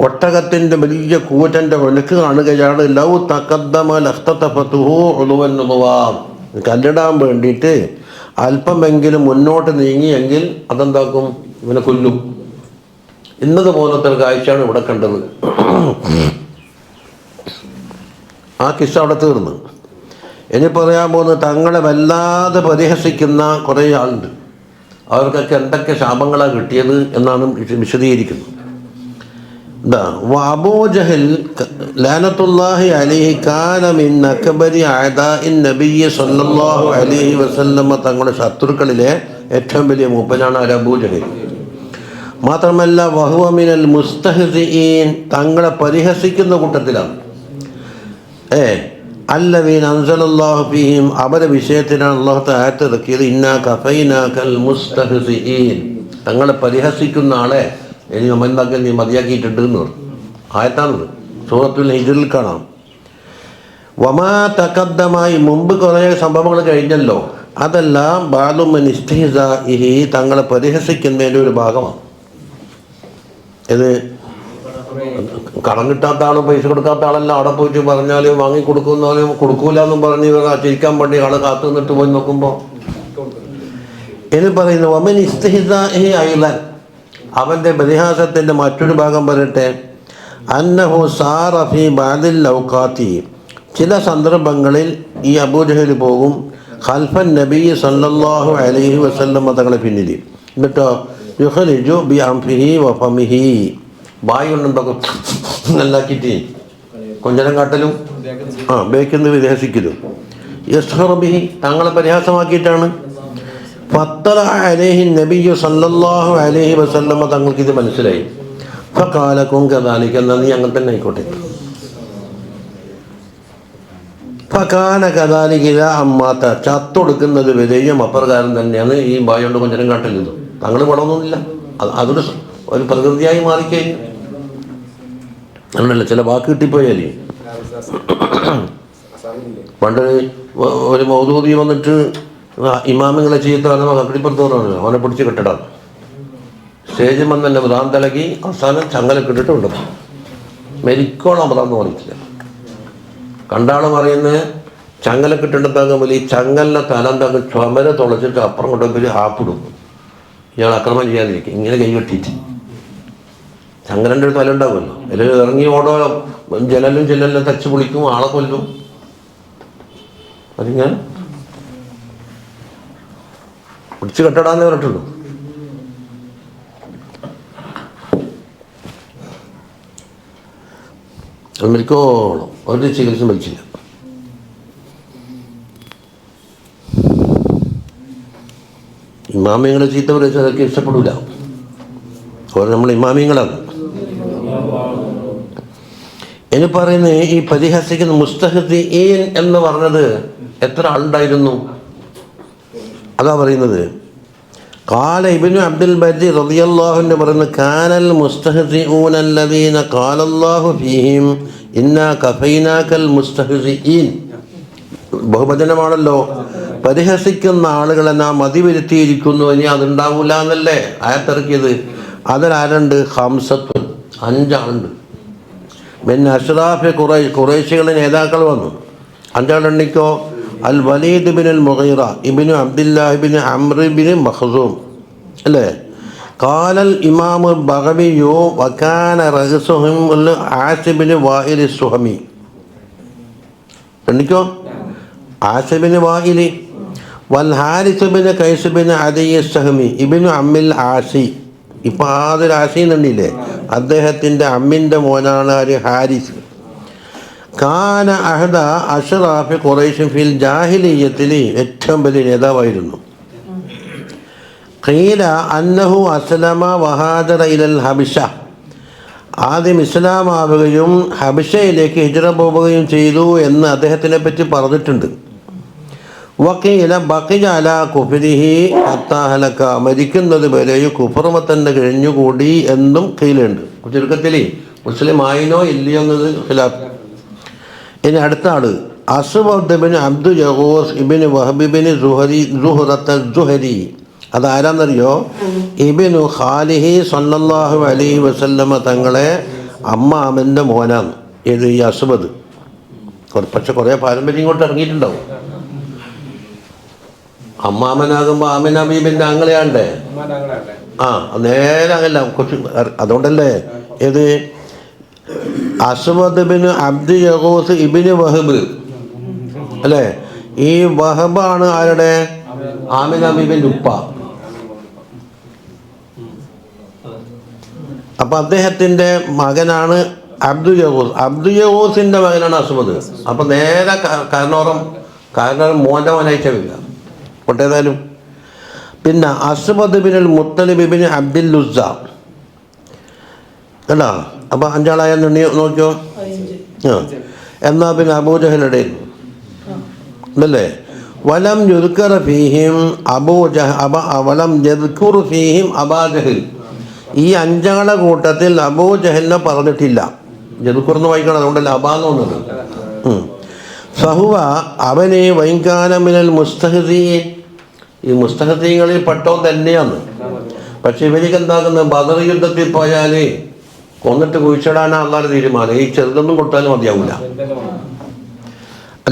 ഒട്ടകത്തിൻ്റെ വലിയ കൂറ്റൻ്റെ ഒഴുക്ക് കാണുകയാണ്. ലൗ തഖദ്ദമ ലഖ്തതഫതുഹു ഉളുവൻ നുവാം, കല്ലിടാൻ വേണ്ടിയിട്ട് അല്പമെങ്കിലും മുന്നോട്ട് നീങ്ങിയെങ്കിൽ അതെന്താക്കും, ഇവനെ കൊല്ലും. ഇന്നതുപോലത്തെ ഒരു കാഴ്ചയാണ് ഇവിടെ കണ്ടത്. ആ കിസ്സ അവിടെ തീർന്നു. ഇനി പറയാൻ പോകുന്നത് തങ്ങളെ വല്ലാതെ പരിഹസിക്കുന്ന കുറേ ആളുണ്ട്. അവർക്കൊക്കെ എന്തൊക്കെ ശാപങ്ങളാണ് കിട്ടിയത് എന്നാണ് വിശദീകരിക്കുന്നത്. അബൂ ജഹൽ ലഅനത്തുല്ലാഹി അലൈഹി കാന മിൻ അക്ബരി അഅദാഇൻ നബിയ്യി സ്വല്ലല്ലാഹു അലൈഹി വസല്ലം. തങ്ങളുടെ ശത്രുക്കളിലെ ഏറ്റവും വലിയ മൂപ്പനാണ് അബൂ ജഹൽ. മാത്രമല്ല വഹുവ മിനൽ മുസ്തഹ്സിഈൻ, തങ്ങളെ പരിഹസിക്കുന്ന കൂട്ടത്തിലാണ്. അല്ലദീന അൻസലല്ലാഹു ഫീഹിം, അവരുടെ വിഷയത്തിലാണ് അല്ലാഹു തആല ആയത്ത് ഇറക്കിയത്. ഇന്നാ കഫൈനാകൽ മുസ്തഹ്സിഈൻ, തങ്ങളെ പരിഹസിക്കുന്ന ആളെ ഇനി എന്താക്കി നീ മതിയാക്കിയിട്ടുണ്ട് എന്ന് പറഞ്ഞു. ആയത്താണത്, സൂറത്തുൽ ഹിജ്റിൽ കാണാം. വമാ തഖദ്ദമായി, മുമ്പ് കുറേ സംഭവങ്ങൾ കഴിഞ്ഞല്ലോ. അതെല്ലാം ബാദു മിൻ ഇസ്തിഹ്സാഇഹി, തങ്ങളെ പരിഹസിക്കുന്നതിൻ്റെ ഒരു ഭാഗമാണ്. ഇത് കടം കിട്ടാത്ത ആളും പൈസ കൊടുക്കാത്ത ആളെല്ലാം അവിടെ പോയിട്ട് പറഞ്ഞാൽ വാങ്ങിക്കൊടുക്കുന്നവരും കൊടുക്കൂല എന്നും പറഞ്ഞ് ചിരിക്കാൻ വേണ്ടി ആളെ കാത്തു നിന്നിട്ട് പോയി നോക്കുമ്പോൾ ഇനി പറയുന്നു വമൻ ഇസ്തിഹ്സാഇഹി അയ്ളൻ, അവൻ്റെ പരിഹാസത്തിൻ്റെ മറ്റൊരു ഭാഗം പറയട്ടെ. അന്നഹു സാറ ഫീ ബഅദിൽ ഔഖാത്തി, ചില സന്ദർഭങ്ങളിൽ ഈ അബൂജഹൽ പോകും ഖൽഫൻ നബി സല്ലല്ലാഹു അലൈഹി വസല്ലം തങ്ങളെ പിന്നിൽ. എന്നിട്ടോ യുഖ്രിജു ബി അൻഫിഹി വ ഫമിഹി, വായു കൊണ്ടെന്തൊക്കെ നല്ലാക്കിയിട്ട് കൊഞ്ചനം കാട്ടലും ബേക്കുന്ന വിദേശിക്കലും. യസ്ഖറു ബിഹി, തങ്ങളെ പരിഹാസമാക്കിയിട്ടാണ്. ഫത്തല അലൈഹി നബിയ്യു സല്ലല്ലാഹു അലൈഹി വസല്ലം, തങ്ങൾക്കിത് മനസ്സിലായി. ഫഖാല കുൻ കദാലിക, എന്നാൽ നീ അങ്ങനെ തന്നെ ആയിക്കോട്ടെ. ഫകാന കദാലിക ഇദാ അമ്മാത, ചത്തൊടുക്കുന്നത് വരെയും അപ്രകാരം തന്നെയാണ് ഈ വായു കൊണ്ട് കൊഞ്ചനം കാട്ടലുന്നത്. തങ്ങൾ ഗുണമൊന്നുമില്ല, അതൊരു ഒരു പ്രകൃതിയായി മാറിക്കഴിഞ്ഞു. അങ്ങനല്ല, ചില വാക്ക് കിട്ടിപ്പോയാലേ. പണ്ട് ഒരു മൗദൂദി വന്നിട്ട് ഇമാമിങ്ങളെ ചെയ്താണ് കക്കടിപ്പുറത്തോറാണ്, അവനെ പിടിച്ച് കെട്ടിടാം. സ്റ്റേജിൽ വന്ന് തന്നെ ഭ്രാന്തലകി അവസാനം ചങ്ങലക്കിട്ടിട്ട് ഉണ്ട്. മെരിക്കോളം ഭ്രാന്ത് പറഞ്ഞിട്ടില്ല. കണ്ടാൾ പറയുന്നത് ചങ്ങലക്കിട്ടിടത്താകുമ്പോൾ ഈ ചങ്ങലിനെ തലന്താക്കും ചുമര തുളച്ചിട്ട് അപ്പുറം കൊണ്ടുപോയി ആപ്പിടും. ഇയാൾ അക്രമം ചെയ്യാതിരിക്കും, ഇങ്ങനെ കൈകെട്ടിയിട്ട്. ചങ്ങലൻ്റെ ഒരു തല ഉണ്ടാകുമല്ലോ, അല്ലെങ്കിൽ ഇറങ്ങി ഓടോ ജനലും ചെല്ലെല്ലാം തച്ച് പൊളിക്കും, ആളെ കൊല്ലും. അതിങ്ങനെ പിടിച്ച് കെട്ടടാന്നേ പറഞ്ഞിട്ടുള്ളൂ. അമേരിക്കോളം ഒരു ചികിത്സ വലിച്ചില്ല. ഇമാമിങ്ങളെ ചീത്ത പറയുക അതൊക്കെ ഇഷ്ടപ്പെടില്ല. അതുപോലെ നമ്മൾ ഇമാമിങ്ങളാണ്. ഇനി പറയുന്നത് ഈ പരിഹസിക്കുന്ന മുസ്തഹ്സിഈൻ എന്ന് പറഞ്ഞത് എത്ര ആളുണ്ടായിരുന്നു അതാ പറയുന്നത്. ഖാല ഇബ്നു അബ്ദുൽ ബർരി റളിയല്ലാഹു അൻഹു പറയുന്നത് കാനൽ മുസ്തഹ്സിഊന അല്ലദീന ഖാലല്ലാഹു ഫീഹിം ഇന്നാ കഫൈനാകൽ മുസ്തഹ്സിഈൻ. ബഹുവചനമാണല്ലോ. പരിഹസിക്കുന്ന ആളുകളെ നാം മതിവരുത്തിയിരിക്കുന്നു, ഇനി അതുണ്ടാവൂല എന്നല്ലേ ആയത്തിറക്കിയത്. അതിലാരുണ്ട്? ഹംസത്തുൻ, 5 ആളുണ്ട്. പിന്നെ അഷ്റാഫ് ഖുറൈശികളുടെ നേതാക്കൾ വന്നു. 5 ആളെണ്ണിക്കോ അൽ വലീദ് ബിൻ അൽ മുഗീറ ഇബ്നു അബ്ദുല്ലാഹ് ഇബ്നു അംർ ഇബ്നു മഖ്സൂം അല്ലേ. ഖാലൽ ഇമാമു ബഗവിയു വകാന റഅസുഹും ആസിബ് ബിൻ വാഇൽ സുഹമി. എണ്ണിക്കോ ആസിബ് ബിൻ വാഇൽ വൽ ഹാരിസ് ബിൻ ഖൈസ് ബിൻ അദി സഹമി ഇബ്നു അമ്മിൽ ആസി. ഇപ്പം ആദ്യം ആസി എന്നുണ്ടില്ലേ, അദ്ദേഹത്തിൻ്റെ അമ്മിൻ്റെ മോനാണ് ആര്? ഹാരിസ്. കാന അഹദ അഷ്റാഫി ഖുറൈശ് ഫിൽ ജാഹിലിയ്യത്തിൽ ഏറ്റവും വലിയ നേതാവായിരുന്നു. ഖീല അന്നഹു അസ്ലമ വഹാജറ ഇലൽ ഹബിഷ, ആദ്യം ഇസ്ലാമാവുകയും ഹബിഷയിലേക്ക് ഹിജ്റ പോവുകയും ചെയ്തു എന്ന് അദ്ദേഹത്തിനെ പറ്റി പറഞ്ഞിട്ടുണ്ട്. വഖീല ബഖിയ അലാ കുഫ്രിഹി ഹത്താ ഹലക, മരിക്കുന്നത് വരെ കുഫറുമത്തന്നെ കഴിഞ്ഞുകൂടി എന്നും ഖീലുണ്ട്. ചുരുക്കത്തിൽ മുസ്ലിം ആയിനോ ഇല്ലയോ എന്നത് ഖിലാഫ്. ഇനി അടുത്ത ആള് അസ്വദ് ബിൻ അബ്ദു യഗൂസ് ഇബ്നു വഹബ് ബിൻ സുഹരി. അതാരാന്നറിയോ? ഇബ്നു ഖാലിഹി സല്ലല്ലാഹു അലൈഹി വസല്ലമ തങ്ങളെ അമ്മാമൻ്റെ മോനാണ്. ഏത്? ഈ അസ്വദ്. പക്ഷെ കുറേ പാരമ്പര്യം ഇങ്ങോട്ട് ഇറങ്ങിയിട്ടുണ്ടാവും. അമ്മാമനാകുമ്പോൾ ആമിന ബീബിൻ്റെ ആങ്ങളെയാണ്ടേ. ആ നേരെ അങ്ങല്ല കുറച്ച് അതുകൊണ്ടല്ലേ ഇത് അസ്വദ് ബിൻ അബ്ദ് യഗൂസ് ഇബ്നു വഹബ് അല്ലേ? ഈ വഹബാണ് ആരുടെ? ആമിന ബീബിൻ്റെ ഉപ്പ. അപ്പം അദ്ദേഹത്തിൻ്റെ മകനാണ് അബ്ദു യഗൂസ്. അബ്ദു യഗൂസിൻ്റെ മകനാണ് അസ്വദ്. അപ്പം നേരെ കാരണം മോൻ്റെ മോനയച്ചില്ല പൊട്ടേതായാലും. പിന്നെ അസ്വദ് ബിൻ മുത്തലിബ് ബിൻ അബ്ദുൽ ഉസ്സ അല്ല. അപ്പം 5 ആളായ നോക്കിയോ. എന്നാൽ പിന്നെ അബൂജഹലുടെ അല്ലേ? വലം യുദ്കറ ഫീഹിം വലം യദ്കുർ ഫീഹിം അബാജഹൽ. ഈ 5 ആളെ കൂട്ടത്തിൽ അബൂജഹലിനെ പറഞ്ഞിട്ടില്ല. യദ്കുർന്ന് വായിക്കണം, അതുകൊണ്ടല്ല അബാന്ന് വന്നത്. ഫഹുവ അവനെ വൈകാനമിനൽ മുസ്തഹദീൻ, ഈ മുസ്തഹദീങ്ങളിൽ പെട്ടോ തന്നെയാണ്. പക്ഷെ ഇവർക്ക് എന്താക്കുന്നത്? ബദർ യുദ്ധത്തിൽ പോയാൽ കൊന്നിട്ട് കുഴിച്ചിടാനാ അള്ളാഹുവിന്റെ തീരുമാനം. ഈ ചെറുതൊന്നും കൊടുത്താലും മതിയാവില്ല.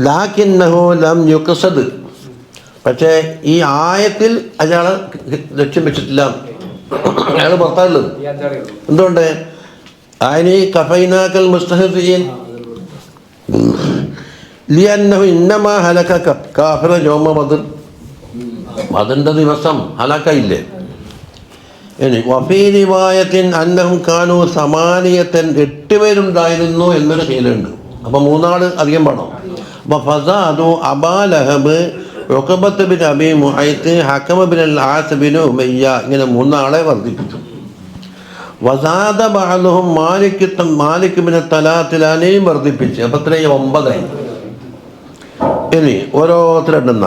ലാകിന്നഹു ലം യുഖ്സദ്, പക്ഷേ ഈ ആയത്തിൽ അയാളെ ലക്ഷ്യം വെച്ചിട്ടില്ല. അയാൾ പുറത്താണുള്ളത്. എന്തുകൊണ്ട്? അതിന് കഫൈനാക്കൽ മുസ്തഹദീൻ ലിയന്നഹു ഇന്നമാ ഹലക കാഫിറ യൗമ ബദർ, ബദറിന്റെ ദിവസം ഹലാക്കായില്ലേ. ഇനി വഫീ റിവായത്തിൻ അന്നഹും കാനൂ സമാനിയത്തൻ, 8 പേരുണ്ടായിരുന്നു എന്നൊരു ശീലമുണ്ട്. അപ്പം 3 ആൾ അധികം വേണം. അപ്പം ഫസാദു അബാ ലഹബ്, ഉഖബത്ത് ബിൻ അബി മുഅയ്ത്ത്, ഹക്കമ ബിൻ അൽ ആസ് ബിൻ ഉമയ്യ, ഇങ്ങനെ 3 ആളെ വർദ്ധിപ്പിച്ചു. വസാദ ബഅദുഹും മാലിക് ബിൻ തലാത്തിലാനെയും വർദ്ധിപ്പിച്ച്. അപ്പം ഇത്രയും 9 ആയി. ഇനി ഓരോരുത്തരെണ്ണ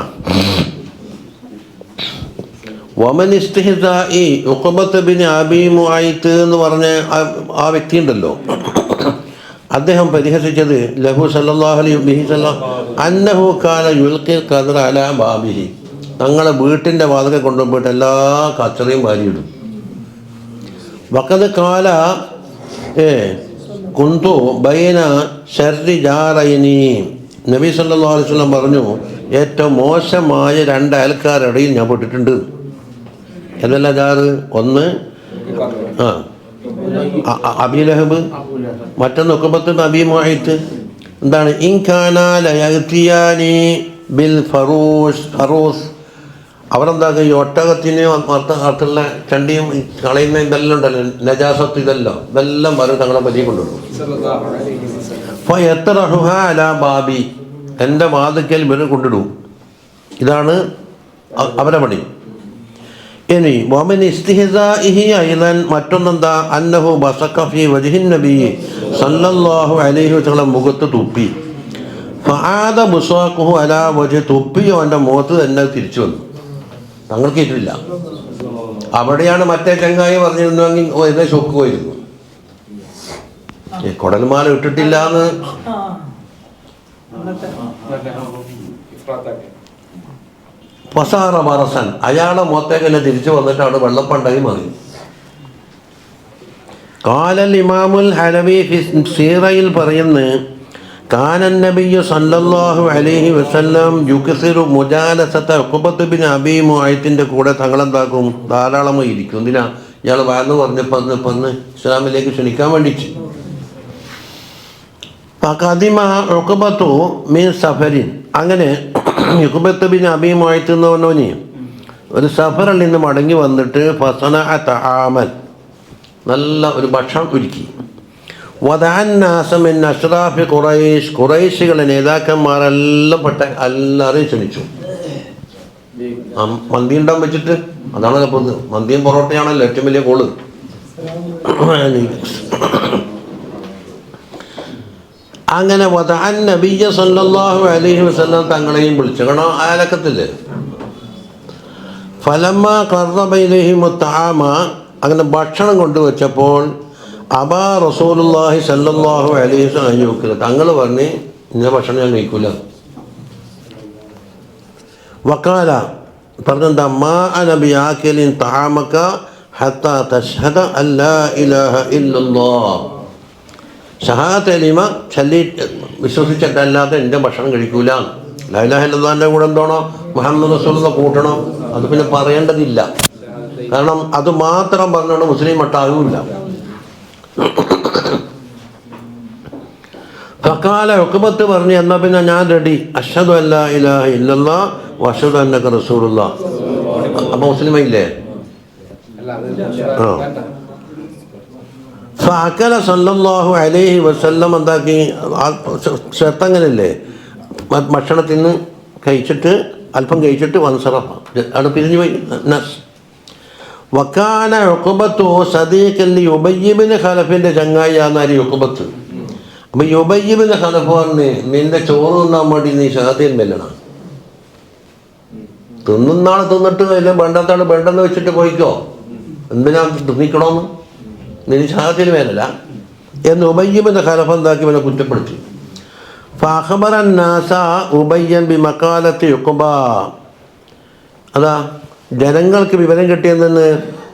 വമൻ ഇസ്തിഹ്സാഇ ഉഖബത്ത് ബിൻ അബി മുഅയ്ത്ത് എന്ന് പറഞ്ഞ ആ വ്യക്തി ഉണ്ടല്ലോ, അദ്ദേഹം പരിഹസിച്ചത് ലഹു സല്ലല്ലാഹു അലൈഹി വസല്ലം അന്നഹു കാന യുൽഖി ഖദറ അലാ ബാബിഹി, തങ്ങളെ വീട്ടിൻ്റെ വാതിൽ കൊണ്ടുപോയിട്ട് എല്ലാ കച്ചറയും വാരിയിടും. വഖദ് കാല കുന്തു ബൈന ശർരി ജാറൈനി, നബി സല്ലല്ലാഹു അലൈഹി വസല്ലം പറഞ്ഞു ഏറ്റവും മോശമായ 2 അയൽക്കാരുടെ ഞാൻ പെട്ടിട്ടുണ്ട്. ഏതല്ല ജാറ്? ഒന്ന് അബീ ലഹബ്, മറ്റൊന്ന് ഉഖബത്ത് ബിൻ അബീ മുഅയ്ത്ത്. എന്താണ്? ഇൻകാനാ ലയഅ്തിയാനി ബിൽ ഫറൂസ്, അവരെന്താക്കുക? ഈ ഒട്ടകത്തിന് അർത്ഥമുള്ള ചണ്ടിയും കളയുന്ന ഇതെല്ലാം ഉണ്ടല്ലോ, നജാസത്ത്, ഇതെല്ലാം വരും തങ്ങളെ പറ്റി കൊണ്ടുവരും. ഫയത്രഹുഹ അലാ ബാബി, എൻ്റെ വാതിക്കൽ ഇവർ കൊണ്ടിടും. ഇതാണ് അവരെ പണി. ഇനി വമിൻ ഇസ്തിഹ്സാഇഹി അയ്ളൻ, മറ്റൊന്നെന്താ? അന്നഹു ബസഖ ഫീ വജ്ഹിൻ നബി സല്ലല്ലാഹു അലൈഹി വസല്ലം, മുഖത്ത് തുപ്പി. ഫആദ ബുസാഖുഹു അലാ വജ്ഹി, തുപ്പി അവൻ്റെ മുഖത്ത് തന്നെ തിരിച്ചു വന്നു. തങ്ങൾക്ക് ഇട്ടില്ല. അവിടെയാണ് മറ്റേ ചങ്ങായി പറഞ്ഞിരുന്നുവെങ്കിൽ ഇതേ ഷോക്ക് പോയിരുന്നു. കുടൽമാല ഇട്ടിട്ടില്ല എന്ന് ഫസാറ മറസൻ, അയാളെ മുഖത്തേക്ക് തന്നെ തിരിച്ചു വന്നിട്ട് അവിടെ വെള്ളപ്പണ്ടായി മാറി. കാലൽ ഇമാമുൽ ഹലവി സീറയിൽ പറയുന്നു, കാനൻ നബിയ്യു സല്ലല്ലാഹു അലൈഹി വസല്ലം യുക്സിറു മുജാലസത ഉഖബത്ത് ബിൻ അബീ മുഅയ്ത്തിന്റെ കൂടെ തങ്ങളെന്താക്കും? ധാരാളമായി ഇരിക്കും. എന്തിനാ? ഇയാൾ വയന്ന് പറഞ്ഞപ്പോൾ ഇസ്ലാമിലേക്ക് ക്ഷണിക്കാൻ വേണ്ടിയിട്ട്. ഫഖദിമ ഉഖബത്തു മിൻ സഫരിൻ, അങ്ങനെ ഉഖബത്ത് ബിൻ അബീ മുഅയ്ത്ത് എന്ന് പറഞ്ഞവന് ഒരു സഫറിൽ നിന്ന് മടങ്ങി വന്നിട്ട് ഫസനഅ തആമൻ, നല്ല ഒരു ഭക്ഷണം ഒരുക്കി. വദഅന്നാസ മിൻ അഷ്റാഫി ഖുറൈശ്, ഖുറൈശികളെ നേതാക്കന്മാരെല്ലാം എല്ലാവരെയും ക്ഷണിച്ചു. മന്തി ഉണ്ടാൻ വെച്ചിട്ട്, അതാണല്ലോ ഇപ്പോൾ മന്തിയും പൊറോട്ടയാണല്ലോ ഏറ്റവും വലിയ കോള്. അങ്ങനെ വദഅൻ നബിയ്യ സല്ലല്ലാഹു അലൈഹി വസല്ലം തങ്ങളെയും വിളിച്ചു. കാരണം അയലക്കത്തില്ലേ. ഫലമ്മ ഖറബ ഇലൈഹിമു തആമ, അങ്ങനെ ഭക്ഷണം കൊണ്ടുവച്ചപ്പോൾ അബാ റസൂലുള്ളാഹി സല്ലല്ലാഹു അലൈഹി വസല്ലം, തങ്ങൾ പറഞ്ഞ് ഇന്ന ഭക്ഷണം ഞാൻ കഴിക്കൂല. വഖാല, പറഞ്ഞെന്താ? മാ അന ബിആകിലിൻ തആമക ഹത്താ തശ്ഹദ അല്ലാ ഇലാഹ ഇല്ലല്ലാഹ്, ഷഹാദത്ത് കലിമ ചൊല്ലി വിശ്വസിച്ചിട്ടല്ലാതെ എൻ്റെ ഭക്ഷണം കഴിക്കൂല. ലാ ഇലാഹ ഇല്ലല്ലാഹിൻ്റെ കൂടെ എന്താണോ മുഹമ്മദ് റസൂലിനെ കൂട്ടണം, അത് പിന്നെ പറയേണ്ടതില്ല. കാരണം അത് മാത്രം പറഞ്ഞുകൊണ്ട് മുസ്ലിം മട്ടാകുമില്ല. ഫഖാല ഉഖബത്ത് പറഞ്ഞു, എന്നാൽ പിന്നെ ഞാൻ റെഡി, അഷ്ഹദു അല്ലാ ഇലാഹ ഇല്ലല്ലാഹ് വഅഷ്ഹദു അന്നക റസൂലുള്ളാഹ്. അപ്പോൾ മുസ്ലിമായില്ലേ? ഫഅകല സല്ലല്ലാഹു അലൈഹി വസല്ലം എന്താക്കി, ഷർത്തങ്ങനല്ലേ, ഭക്ഷണത്തിൽ നിന്ന് കഴിച്ചിട്ട് അല്പം കഴിച്ചിട്ട് വൻസറഫ അവിടെ പിരിഞ്ഞു പോയി. നസ് വക്കാന ഉഖബത്തു സദീഖൻ ഉബയ്യ് ഇബ്നു ഖലഫിന്റെ ചങ്ങായിയാന്നാരി ഉഖബത്ത്. അപ്പം ഉബയ്യ് ഇബ്നു ഖലഫ് പറഞ്ഞ്, നിന്റെ ചോറ് തിന്നാൻ വേണ്ടി നീ ഷഹാദത്തിൽ മെല്ലണം, തിന്നുന്നാളെ തിന്നിട്ട് എല്ലാം വേണ്ടാത്താണ് വേണ്ടെന്ന് വെച്ചിട്ട് പോയിക്കോ, എന്തിനാ തിന്നിക്കണമെന്ന്, നീ ഷഹാദത്തിൽ മേലല്ല എന്ന് ഉബയ്യ് ഇബ്നു ഖലഫ് എന്താക്കി ഇവനെ കുറ്റപ്പെടുത്തി. ഫഅഖബറ അന്നാസ ഉബയ്യൻ ബിമഖാലത്തി ഉഖബ. അതാ ജനങ്ങൾക്ക് വിവരം കിട്ടിയെന്ന്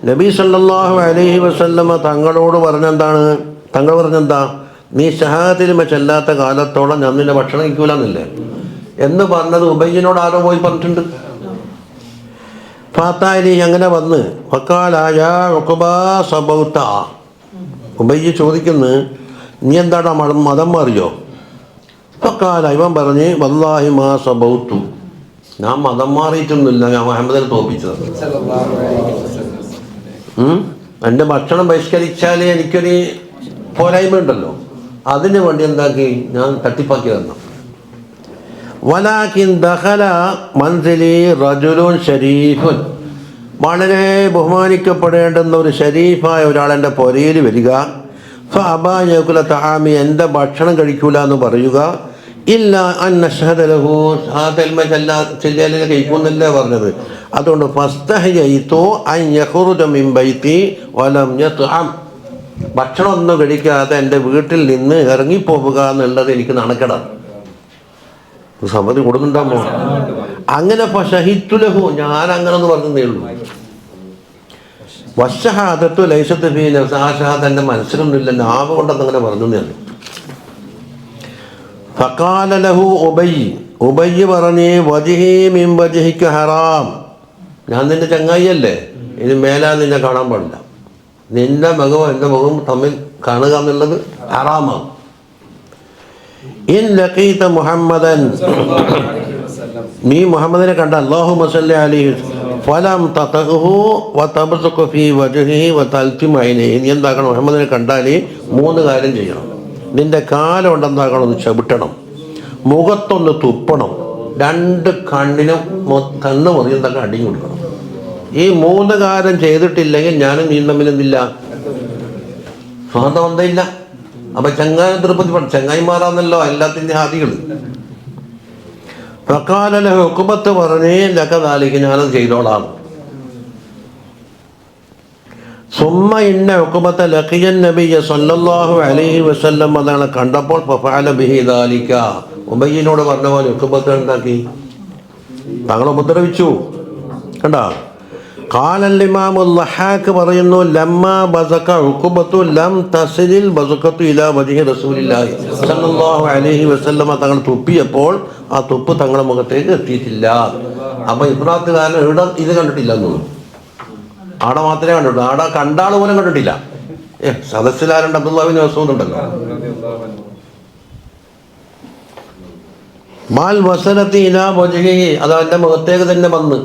നബി സല്ലല്ലാഹു അലൈഹി വസല്ലമ തങ്ങളോട് പറഞ്ഞെന്താണ്, തങ്ങൾ പറഞ്ഞെന്താ, നീ ഷഹാദത്തിൽ ചെല്ലാത്ത കാലത്തോളം ഞാൻ നിന്റെ ഭക്ഷണം കഴിക്കൂലെന്നില്ലേ എന്ന് പറഞ്ഞത് ഉബയ്യനോട് ആരോ പോയി പറഞ്ഞിട്ടുണ്ട്. ഫാത്താലി അങ്ങനെ വന്ന് ഫഖാല ഉഖബാ സബൗത. ഉബയ്യ ചോദിക്കുന്നു, നീ എന്താടാ മതം മാറിയോ? ഫഖാല, ഇവൻ പറഞ്ഞ്, വല്ലാഹി മാ സബൗതു, ഞാൻ മതം മാറിയിട്ടൊന്നുമില്ല, ഞാൻ മുഹമ്മദിനെ തോൽപ്പിച്ചത്. എൻ്റെ ഭക്ഷണം ബഹിഷ്കരിച്ചാൽ എനിക്കൊരു പോരായ്മ ഉണ്ടല്ലോ, അതിന് വേണ്ടി എന്താക്കി ഞാൻ തട്ടിപ്പാക്കി തന്നു. വലാകിൻ ദഖല മൻസിലി റജുലുൻ ഷരീഫുൻ, വളരെ ബഹുമാനിക്കപ്പെടേണ്ടുന്ന ഒരു ഷരീഫായ ഒരാളെൻ്റെ പുരയിൽ വരിക. ഫഅബാ യഅകുല തആമി, എൻ്റെ ഭക്ഷണം കഴിക്കൂല എന്ന് പറയുക. ഇല്ല അൻ നഷ്ഹദ ലഹു, ഷഹാദത്തുൽ ചെല്ലാലിനെ കഴിക്കുമെന്നല്ലേ പറഞ്ഞത്. അതുകൊണ്ട് ഫസ്തഹയൈതു അൻ യഖ്റുജ മിൻ ബൈതി വലം യത്അം, ഭക്ഷണം ഒന്നും കഴിക്കാതെ എൻ്റെ വീട്ടിൽ നിന്ന് ഇറങ്ങിപ്പോവുക എന്നുള്ളത് എനിക്ക് നാണക്കേടാണ്. സമ്മതി കൊടുക്കുന്നുണ്ടാമോ? അങ്ങനെ ഫശഹിത്തു ലഹു, ഞാൻ അങ്ങനെ ഒന്ന് പറഞ്ഞതേ ഉള്ളൂ. വശഹാദത്തു ലൈസത്ത് ഫീ നഫ്സി, ആ ഷഹാദത്ത് എൻ്റെ മനസ്സിലൊന്നുമില്ല, നാവ് കൊണ്ടൊന്നും അങ്ങനെ പറഞ്ഞു ഞാൻ. ഫഖാല ലഹു ഉബയ്യ്, ഉബയ്യ് പറഞ്ഞ്, വജ്ഹി മിൻ വജ്ഹിക ഹറാം, ഞാൻ നിന്റെ ചങ്ങായിയല്ലേ, ഇനി മേലാൽ നിന്നെ കാണാൻ പാടില്ല, നിന്റെ മുഖവും എൻ്റെ മുഖവും തമ്മിൽ കാണുക എന്നുള്ളത് ഹറാമാണ്. ഇൻ ലഖീത മുഹമ്മദൻ, നീ മുഹമ്മദിനെ കണ്ട, അല്ലാഹുമ്മ സല്ലി അലൈഹി ഫലം തതഹു വതബ്സുഖു ഫീ വജ്ഹിഹി വതൽതിം ഐനൈഹി, നീ എന്താക്കണം, മുഹമ്മദിനെ കണ്ടാൽ 3 കാര്യം ചെയ്യണം. നിന്റെ കാലം കൊണ്ടെന്താക്കണം, ഒന്ന് ചവിട്ടണം, മുഖത്തൊന്ന് തുപ്പണം, 2 കണ്ണിനും കണ്ണ് മുറി എന്തൊക്കെ അടിഞ്ഞു കൊടുക്കണം. ഈ 3 കാര്യം ചെയ്തിട്ടില്ലെങ്കിൽ ഞാനും നീ തമ്മിൽ എന്തില്ല, സ്വന്തം ബന്ധമില്ല. അപ്പം ചങ്ങായി തിരുപ്പതി ചങ്ങായിമാറാന്നല്ലോ എല്ലാത്തിൻ്റെ ആദികൾ. ഫഖാല ലഹു, ഉഖബത്ത് പറഞ്ഞേ, ലക ദാലിക, ഞാനത് ചെയ്തോളാം. സുമ്മ ഇന്ന ഉഖബത്ത ലഖിയ നബിയ സല്ലല്ലാഹു അലൈഹി വസല്ലം, അതാണ് കണ്ടപ്പോൾ ഫഫഅല ബിഹി ദാലിക, ഉബയ്യനോട് പറഞ്ഞ പോലെ ഉഖബത്ത് എന്താക്കി, തങ്ങളെ ഉപദ്രവിച്ചു. കണ്ടോ? ഖാലൽ ഇമാമുൽ ലഹാക്ക് പറയുന്നു, ലമ്മാ ബസക ഉഖബത്തു ലം തസിലിൽ ബസഖത്തു ഇലാ വജ്ഹി റസൂലില്ലാഹി സല്ലല്ലാഹു അലൈഹി വസല്ലം, തങ്ങൾ തുപ്പിയപ്പോൾ ആ തുപ്പ് തങ്ങളുടെ മുഖത്തേക്ക് എത്തിയിട്ടില്ല. അപ്പം ഇബ്രാത്തുകാരൻ ഇവിടെ ഇത് കണ്ടിട്ടില്ല എന്നുള്ളൂ, ആടെ മാത്രമേ കണ്ടിട്ടുള്ളൂ, ആടെ കണ്ടാൾ പോലും കണ്ടിട്ടില്ല. സദസ്സിലാരുണ്ട്, അബ്ദുല്ലാഹ് ബിൻ മസ്ഊദ് ഉണ്ടല്ലോ. മാൽ വസലത്തി ഇലാ വജ്ഹിഹി, അത് അവൻ്റെ മുഖത്തേക്ക് തന്നെ വന്ന്.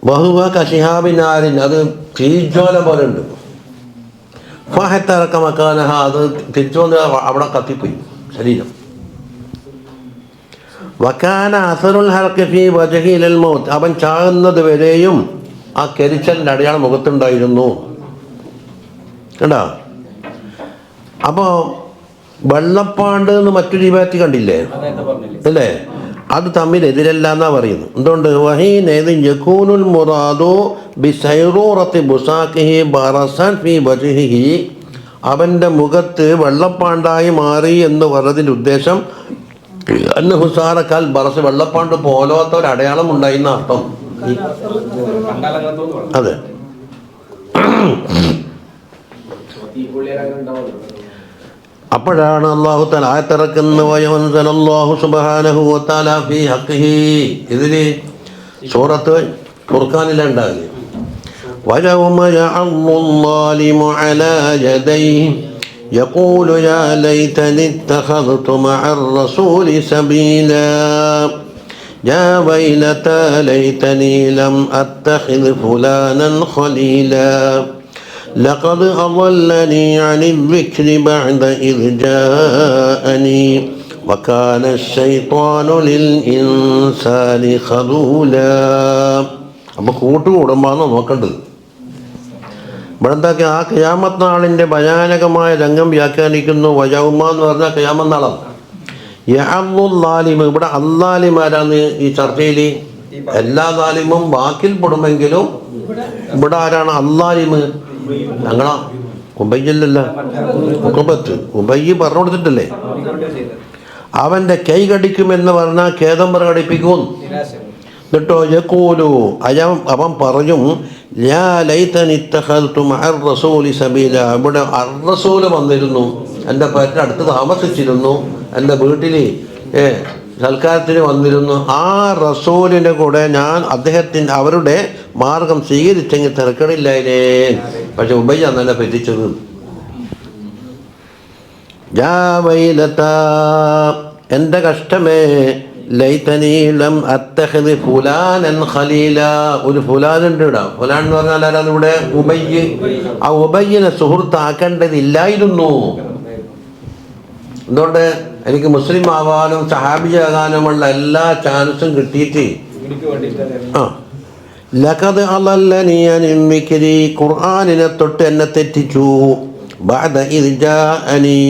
വഹുവ കശിഹാബിനാരിൻ, അത് തീജ്വാല പോലെ ഉണ്ട്. ഫഹത്തറക മക്കാനഹ, അത് തിരിച്ചു വന്ന് അവിടെ കത്തിപ്പോയി ശരീരം. വക്കാന അസറുൽ ഹൽഖി ഫീ വജ്ഹി ഇലൽ മൗത്ത്, അവൻ ചാകുന്നത് വരെയും ആ കരിച്ചലിൻ്റെ അടയാളം മുഖത്തുണ്ടായിരുന്നു. കണ്ടോ? അപ്പോൾ വെള്ളപ്പാണ്ട് എന്ന് മറ്റൊരു രീതി കണ്ടില്ലേ അല്ലേ, അത് തമ്മിൽ എതിരല്ല എന്നാ പറയുന്നത്. എന്തുകൊണ്ട്? വഹീനേത് യകൂനുൽ മുറാദു ബിസൈറൂറത്തി ബുസാഖിഹി ബറസൻ ഫീ വജ്ഹിഹി, അവൻ്റെ മുഖത്ത് വെള്ളപ്പാണ്ടായി മാറി എന്ന് പറഞ്ഞതിൻ്റെ ഉദ്ദേശം അന്ന് ഹുസാറക്കാൽ ബറസ്, വെള്ളപ്പാണ്ട് പോലാത്ത ഒരു അടയാളം ഉണ്ടായിരുന്ന അർത്ഥം. അതെ, അപ്പോഴാണ് അല്ലാഹു തആല ആയത്തിറക്കുന്നത് വയൻസലല്ലാഹു സുബ്ഹാനഹു വ തആല ഫീ ഹഖ്ഖിഹി. ഇതില് സൂറത്ത് ഫുർഖാനിലുണ്ടാകും വയൗമ യഅള്ളുല്ലാലിമു അലാ യദൈഹി യഖൂലു യാ ലൈതനി ഇത്തഖദ്തു മഅർ റസൂലി സബീലാ യാ വൈലതാ ലൈതനി ലം അത്തഖിദ് ഫുലാനൻ ഖലീലാ لقد أضلني عن الذكر بعد إذ جاءني وكان الشيطان للإنسان خذولا. അപ്പോൾ കൂട്ടുകൂടുമ്പാന്ന് നോക്കേണ്ടത്. ഇവിടെ എന്താക്കി ആ ഖിയാമത്ത് നാളിൻ്റെ ഭയാനകമായ രംഗം വ്യാഖ്യാനിക്കുന്നു. വയൗമ എന്ന് പറഞ്ഞാൽ ഖിയാമത്ത് നാളാണ്. യഅള്ളുല്ലാലിം, ഇവിടെ അല്ലാലിമാരാന്ന് ഈ ചർച്ചയിൽ. എല്ലാ ലാലിമും വാക്കിൽ പെടുമെങ്കിലും ഇവിടെ ആരാണ് അല്ലാലിമ്? ഞങ്ങളാ ഉബയ്യല്ല, ഉഖബത്ത്. ഉബയ്യ് പറഞ്ഞു കൊടുത്തിട്ടില്ലേ അവൻ്റെ കൈ കടിക്കുമെന്ന് പറഞ്ഞാൽ ഖേദം പ്രകടിപ്പിക്കും. എന്നിട്ടോ യഖൂലു അവൻ പറയും യാ ലൈതനി ഇത്തഖദ്തു മഅർ റസൂലി സബീല. ഇവിടെ അർ റസൂൽ വന്നിരുന്നു, എൻ്റെ പേരിനടുത്ത് താമസിച്ചിരുന്നു, എൻ്റെ വീട്ടിൽ സൽക്കാരത്തിന് വന്നിരുന്നു. ആ റസൂലിൻ്റെ കൂടെ ഞാൻ അവരുടെ മാർഗം സ്വീകരിച്ചെങ്കിൽ തിരക്കടില്ലായില്ലേ. പക്ഷെ ഉബയ്യ അന്നല്ല പറ്റിച്ചത്. യാ വൈലതാ, എൻ്റെ കഷ്ടമേ, ലൈതനി ലം അത്തഖിദ് ഫുലാനൻ ഖലീല. ഒരു ഫുലാനുണ്ട് ഇവിടെ. ഫുലാൻ എന്ന് പറഞ്ഞാൽ ആരാണ് ഇവിടെ? ഉബയ്യ്. ആ ഉബയ്യനെ സുഹൃത്താക്കേണ്ടതില്ലായിരുന്നു. എന്തുകൊണ്ട്? എനിക്ക് മുസ്ലിം ആവാനും സഹാബിയാകാനുമുള്ള എല്ലാ ചാൻസും കിട്ടിയിട്ട് ലഖദ് അളല്ലനി അൻ ദിക്രി, ഖുർആനിനെ തൊട്ട് എന്നെ തെറ്റിച്ചു. ബഅദ ഇദ് ജാഅനി,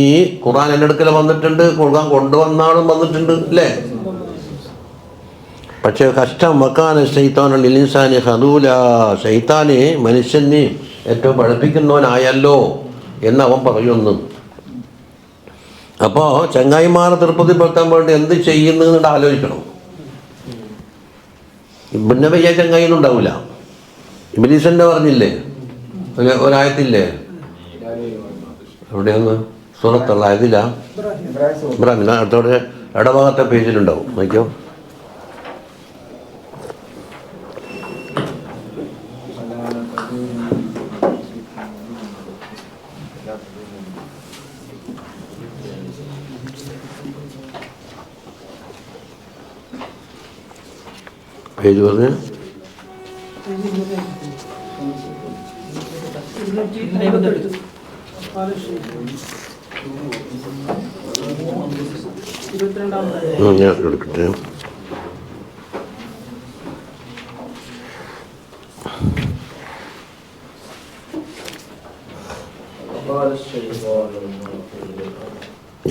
ഖുർആൻ എൻ്റെ അടുക്കൽ വന്നിട്ടുണ്ട്, ഖുർആൻ കൊണ്ടുവന്നാളും വന്നിട്ടുണ്ട് അല്ലേ. പക്ഷേ കഷ്ടം, വകാന ശൈത്താനു ലിൽ ഇൻസാനി ഖദൂല, ശൈത്താന് മനുഷ്യന് ഏറ്റവും പഠിപ്പിക്കുന്നവനായല്ലോ എന്ന് അവൻ പറയുന്നു. അപ്പോൾ ചങ്ങായിമാരെ തൃപ്തിപ്പെടുത്താൻ വേണ്ടി എന്ത് ചെയ്യുന്നതെന്ന് ആലോചിക്കണം. പിന്നെ വയ്യ ചങ്ങായിന്നും ഉണ്ടാവില്ല. ഇബ്ലീസിൻ്റെ പറഞ്ഞില്ലേ ഒരായത്തില്ലേ, എവിടെയൊന്ന് സൂറത്തുള്ള ആയതില്ല, ഇബ്രാഹിം അടുത്തോടെ ഇടഭാഗത്തെ പേജിലുണ്ടാവും, നോക്കിയോ. പേജ് പറഞ്ഞ് ഞാൻ എടുക്കട്ടെ.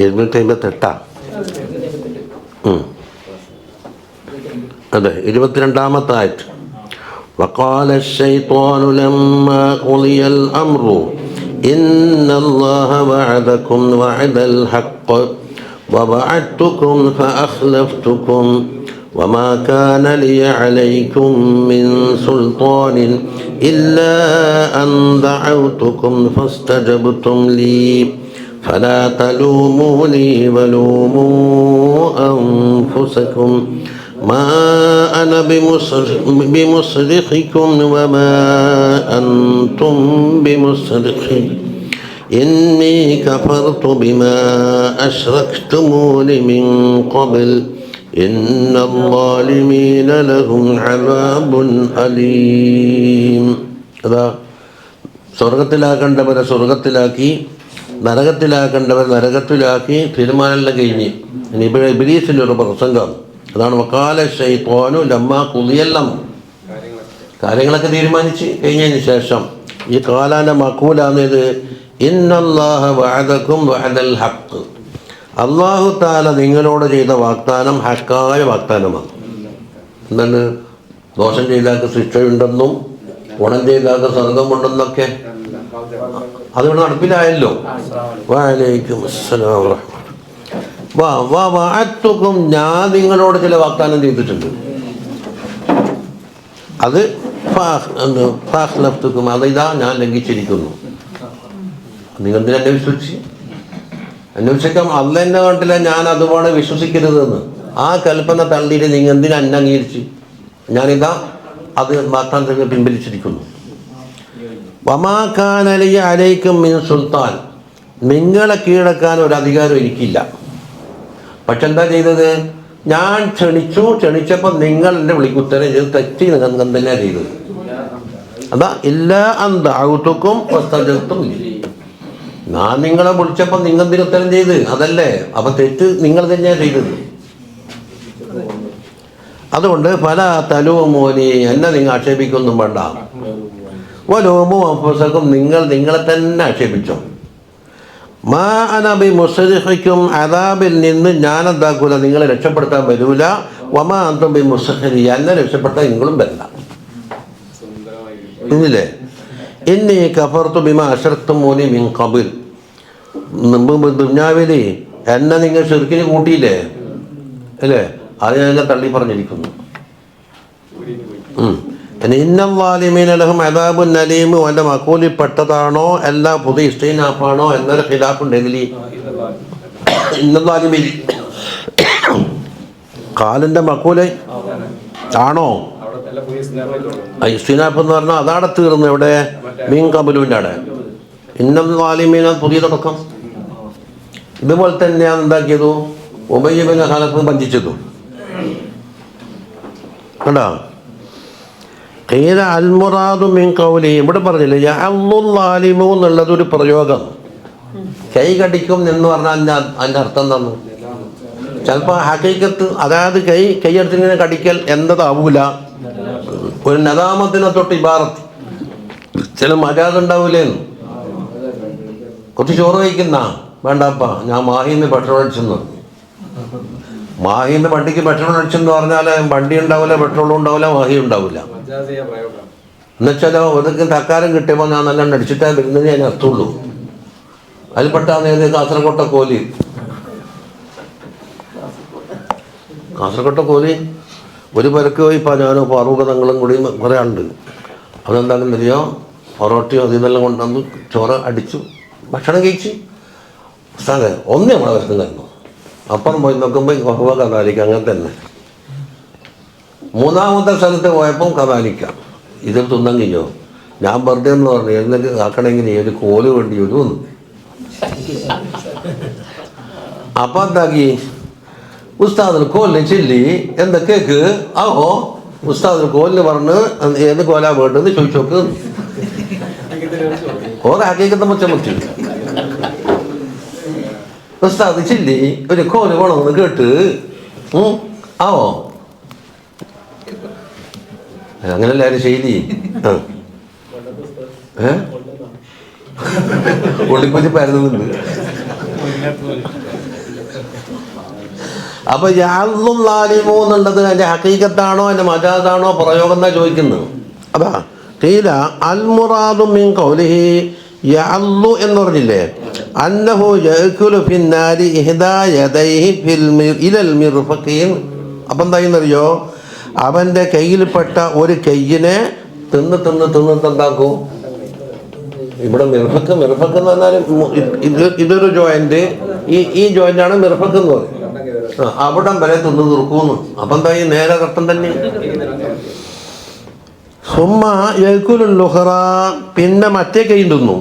എഴുന്നൂറ്റി അതെ 22-ാമത്തെ ആയത്ത്. وقال الشيطان لما قضي الأمر إن الله وعدكم وعد الحق ووعدتكم فأخلفتكم وما كان لي عليكم من سلطان إلا أن دعوتكم فاستجبتم لي فلا تلوموني ولوموا أنفسكم ما أنا بمصرخكم وما أنتم بمصرخي إني كفرت بما أشركتمون من قبل إن الظالمين لهم عذاب أليم. അതാ സ്വർഗത്തിലാക്കേണ്ടവരെ സ്വർഗത്തിലാക്കി, നരകത്തിലാക്കേണ്ടവരെ നരകത്തിലാക്കി തീരുമാനമെല്ലാം കഴിഞ്ഞ്. ഇനി ഇവിടെ ഇബ്ലീസിൻ്റെ ഒരു പ്രസംഗം അതാണ്. വഖാല ശൈത്വാനു ലമ്മാ ഖുദിയൽ അംർ, കാര്യങ്ങളൊക്കെ തീരുമാനിച്ച് കഴിഞ്ഞതിന് ശേഷം ഈ കാലാന മഖൂലാന്നത് ഇന്നല്ലാഹ വഅദകും വഅദൽ ഹഖ്, അല്ലാഹു തആല നിങ്ങളോട് ചെയ്ത വാഗ്ദാനം ഹക്കായ വാഗ്ദാനമാണ്. എന്താണ്? ദോഷം ചെയ്താൾക്ക് ശിക്ഷയുണ്ടെന്നും ഗുണം ചെയ്താൾക്ക് സ്വർഗമുണ്ടെന്നൊക്കെ അതിവിടെ നടപ്പിലായല്ലോ. വഅലൈക്കും അസ്സലാം വറഹ്മത്തുള്ളാഹി. ഞാൻ നിങ്ങളോട് ചില വാഗ്ദാനം ചെയ്തിട്ടുണ്ട്, അത് അതിതാ ഞാൻ ലംഘിച്ചിരിക്കുന്നു. നിങ്ങൾ എന്തിനെ വിശ്വസിച്ച് അന്വേഷിക്കാം. അല്ല എന്നെ കണ്ടില്ല, ഞാൻ അതുപോലെ വിശ്വസിക്കരുതെന്ന്. ആ കൽപ്പന തള്ളിയിട്ട് നിങ്ങൾ എന്തിനാ എന്നെ അംഗീകരിച്ച്? ഞാനിതാ അത് മാറ്റാൻ തന്നെ പിൻവലിച്ചിരിക്കുന്നു. വമാക്കാനലി അലൈക്കും മിൻ സുൽത്താൻ, നിങ്ങളെ കീഴടക്കാൻ ഒരു അധികാരം എനിക്കില്ല. പക്ഷെ എന്താ ചെയ്തത്? ഞാൻ ക്ഷണിച്ചപ്പോൾ നിങ്ങൾ എൻ്റെ വിളിക്കുത്തരം ചെയ്ത് തെറ്റി നിങ്ങൾ തന്നെയാണ് ചെയ്തത്. അതാ ഇല്ലാ അന്തഅതുക്കും വസ്തജബ്തും ലി, ഞാൻ നിങ്ങളെ വിളിച്ചപ്പോൾ നിങ്ങൾ എന്തിന് ഉത്തരം ചെയ്ത്? അതല്ലേ, അപ്പം തെറ്റ് നിങ്ങൾ തന്നെയാണ് ചെയ്തത്. അതുകൊണ്ട് പല തലൂമോനി, എന്നെ നിങ്ങൾ ആക്ഷേപിക്കൊന്നും വേണ്ട. വലൂമു അൻഫുസക്കും, നിങ്ങളെ തന്നെ ആക്ഷേപിച്ചോ. മാ അന ബിമുസ്രിഖിക്കും, അദാബിൽ നിന്ന് ഞാൻ എന്താക്കൂല, നിങ്ങളെ രക്ഷപ്പെടുത്താൻ വരൂല. വമാ അൻതും ബിമുസ്രിഖി, എന്നെ രക്ഷപ്പെടുത്താൻ നിങ്ങളും വരില്ല. ഇന്നില്ലേ, ഇന്നി കഫർതു ബിമാ അശ്റക്തുമൂനി മിൻ ഖബൽ, മുമ്പ് ദുനിയാവിൽ എന്നെ നിങ്ങൾ ശിർക്കിന് കൂട്ടിയില്ലേ അല്ലേ, അത് ഞാൻ തള്ളി പറഞ്ഞിരിക്കുന്നു. ഇന്നല്ലാലിമീന ലഹും അദാബുൻ അലീം, എൻ്റെ മക്കൂലിൽ പെട്ടതാണോ അല്ല പുതിയ ഇസ്തീനാഫാണോ എന്നൊരു ഖിലാഫുണ്ടെങ്കിൽ ഇന്നല്ലാലിമീൻ കാലിൻ്റെ മക്കൂല് ആണോ? ഇസ്തീനാഫ് എന്ന് പറഞ്ഞാൽ അതവിടെ തീർന്നു. എവിടെ? മീൻ കബലുവിൻ്റെ അവിടെ. ഇന്നല്ലാലിമീന പുതിയ തുടക്കം. ഇതുപോലെ തന്നെയാണ് എന്താക്കിയതു ഉബയ്യ ബിൻ ഖലഫ് വഞ്ചിച്ചതു. കണ്ടോ? ഖീല അൽ മുറാദു മിൻ ഖൗലി, ഇവിടെ പറഞ്ഞില്ലേ യഅല്ലുൽ ളാലിമു എന്നുള്ളതൊരു പ്രയോഗം. കൈ കടിക്കും എന്ന് പറഞ്ഞാൽ അതിൻ്റെ അർത്ഥം എന്താണ്? ചിലപ്പോൾ ഹഖീഖത്ത്, അതായത് കൈയെടുത്തിങ്ങനെ കടിക്കൽ എന്നതാവൂല, ഒരു നദാമത്തിനെ തൊട്ട് ഇബാറത്ത്. ചില മജാസ് ഉണ്ടാവൂലേന്ന്. കുറച്ച് ചോറ് കഴിക്കുന്ന വേണ്ടപ്പാ, ഞാൻ മാഹിന്ന് പെട്രോൾ അടിച്ചെന്ന്. മാഹിന്ന് വണ്ടിക്ക് പെട്രോൾ അടിച്ചെന്ന് പറഞ്ഞാൽ വണ്ടി ഉണ്ടാവില്ല, പെട്രോളും ഉണ്ടാവില്ല, മാഹി ഉണ്ടാവില്ല. എന്നുവെച്ചാലോ ഒതൊക്കെ തക്കാലം കിട്ടിയപ്പോൾ ഞാൻ നല്ല അടിച്ചിട്ടാ വരുന്നത് ഞാൻ അർത്ഥമുള്ളൂ. അതിൽപ്പെട്ടാണ് കാസർഗോട്ടെ കോലി. കാസർഗോട്ടെ കോലി ഒരു പരക്ക് പോയി ഇപ്പോൾ ഞാനും ഫാറൂഖ് തങ്ങളും കൂടി കുറേ ആളുണ്ട്. അതെന്താണെന്ന് അറിയോ, പൊറോട്ടയും അതിനെല്ലാം കൊണ്ടുവന്ന് ചോറ് അടിച്ചു ഭക്ഷണം കഴിച്ച് ഉസ്താദേ ഒന്നേ നമ്മളെ വരുന്നുണ്ടായിരുന്നു. അപ്പുറം പോയി നോക്കുമ്പോൾ കഥാലിക്ക, അങ്ങനെ തന്നെ. മൂന്നാമത്തെ സ്ഥലത്ത് പോയപ്പം കഥാലിക്ക. ഇത് തിന്നാൻ കഴിഞ്ഞോ? ഞാൻ വെറുതെ എന്ന് പറഞ്ഞു, എന്നൊക്കെ ആക്കണമെങ്കിൽ ഒരു കോല് വേണ്ടി വരും. അപ്പം എന്താക്കി, ഉസ്താദിന് കോലിന് ചെല്ലി എന്താ കേക്ക് ആവോ, ഉസ്താദിന് കോലിന് പറഞ്ഞ് ഏത് കോലാ വേണ്ടെന്ന് ചോദിച്ചു നോക്ക്. ഓരോ ഹക്കീക്കത്തെ മുച്ചമുറ്റി ഉസ്താദ് ചെല്ലി ഒരു കോല് വേണമെന്ന് കേട്ട് ആവോ, അങ്ങനെ എല്ലാവരും ശൈലി. ഒളിപ്പറ്റി പരന്നുണ്ട്. അപ്പൊ യഅല്ലുൽ ളാലിമു എന്നുള്ളത് അതിന്റെ ഹഖീഖത്താണോ അതിന്റെ മജാസാണോ പ്രയോഗം എന്നാ ചോദിക്കുന്നത്. അതാ ഖീല അൽ മുറാദു മിൻ ഖൗലിഹി യഅല്ലു എന്ന് പറഞ്ഞില്ലേ, അന്നഹു യഅകുലു ഫിന്നാരി ഇഹ്ദാ യദൈഹി ഇലൽ മിർഫഖീൻ. അപ്പം എന്തായെന്നറിയോ, അവൻ്റെ കയ്യിൽപ്പെട്ട ഒരു കയ്യിനെ തിന്ന് എന്താക്കും, ഇവിടെ മിർഫക്ക് എന്ന് പറഞ്ഞാൽ ഇതൊരു ജോയിന്റ്, ഈ ജോയിന്റാണ് മിർഫക്ക് എന്ന് പറയും. അവിടം വരെ തിന്ന് തീർക്കുന്നു. അപ്പം എന്തായി, നേരെ കർത്തം തന്നെ. സുമ്മ യഅ്കുലുൽ-ഉഖ്റ, പിന്നെ മറ്റേ കൈ തിന്നു.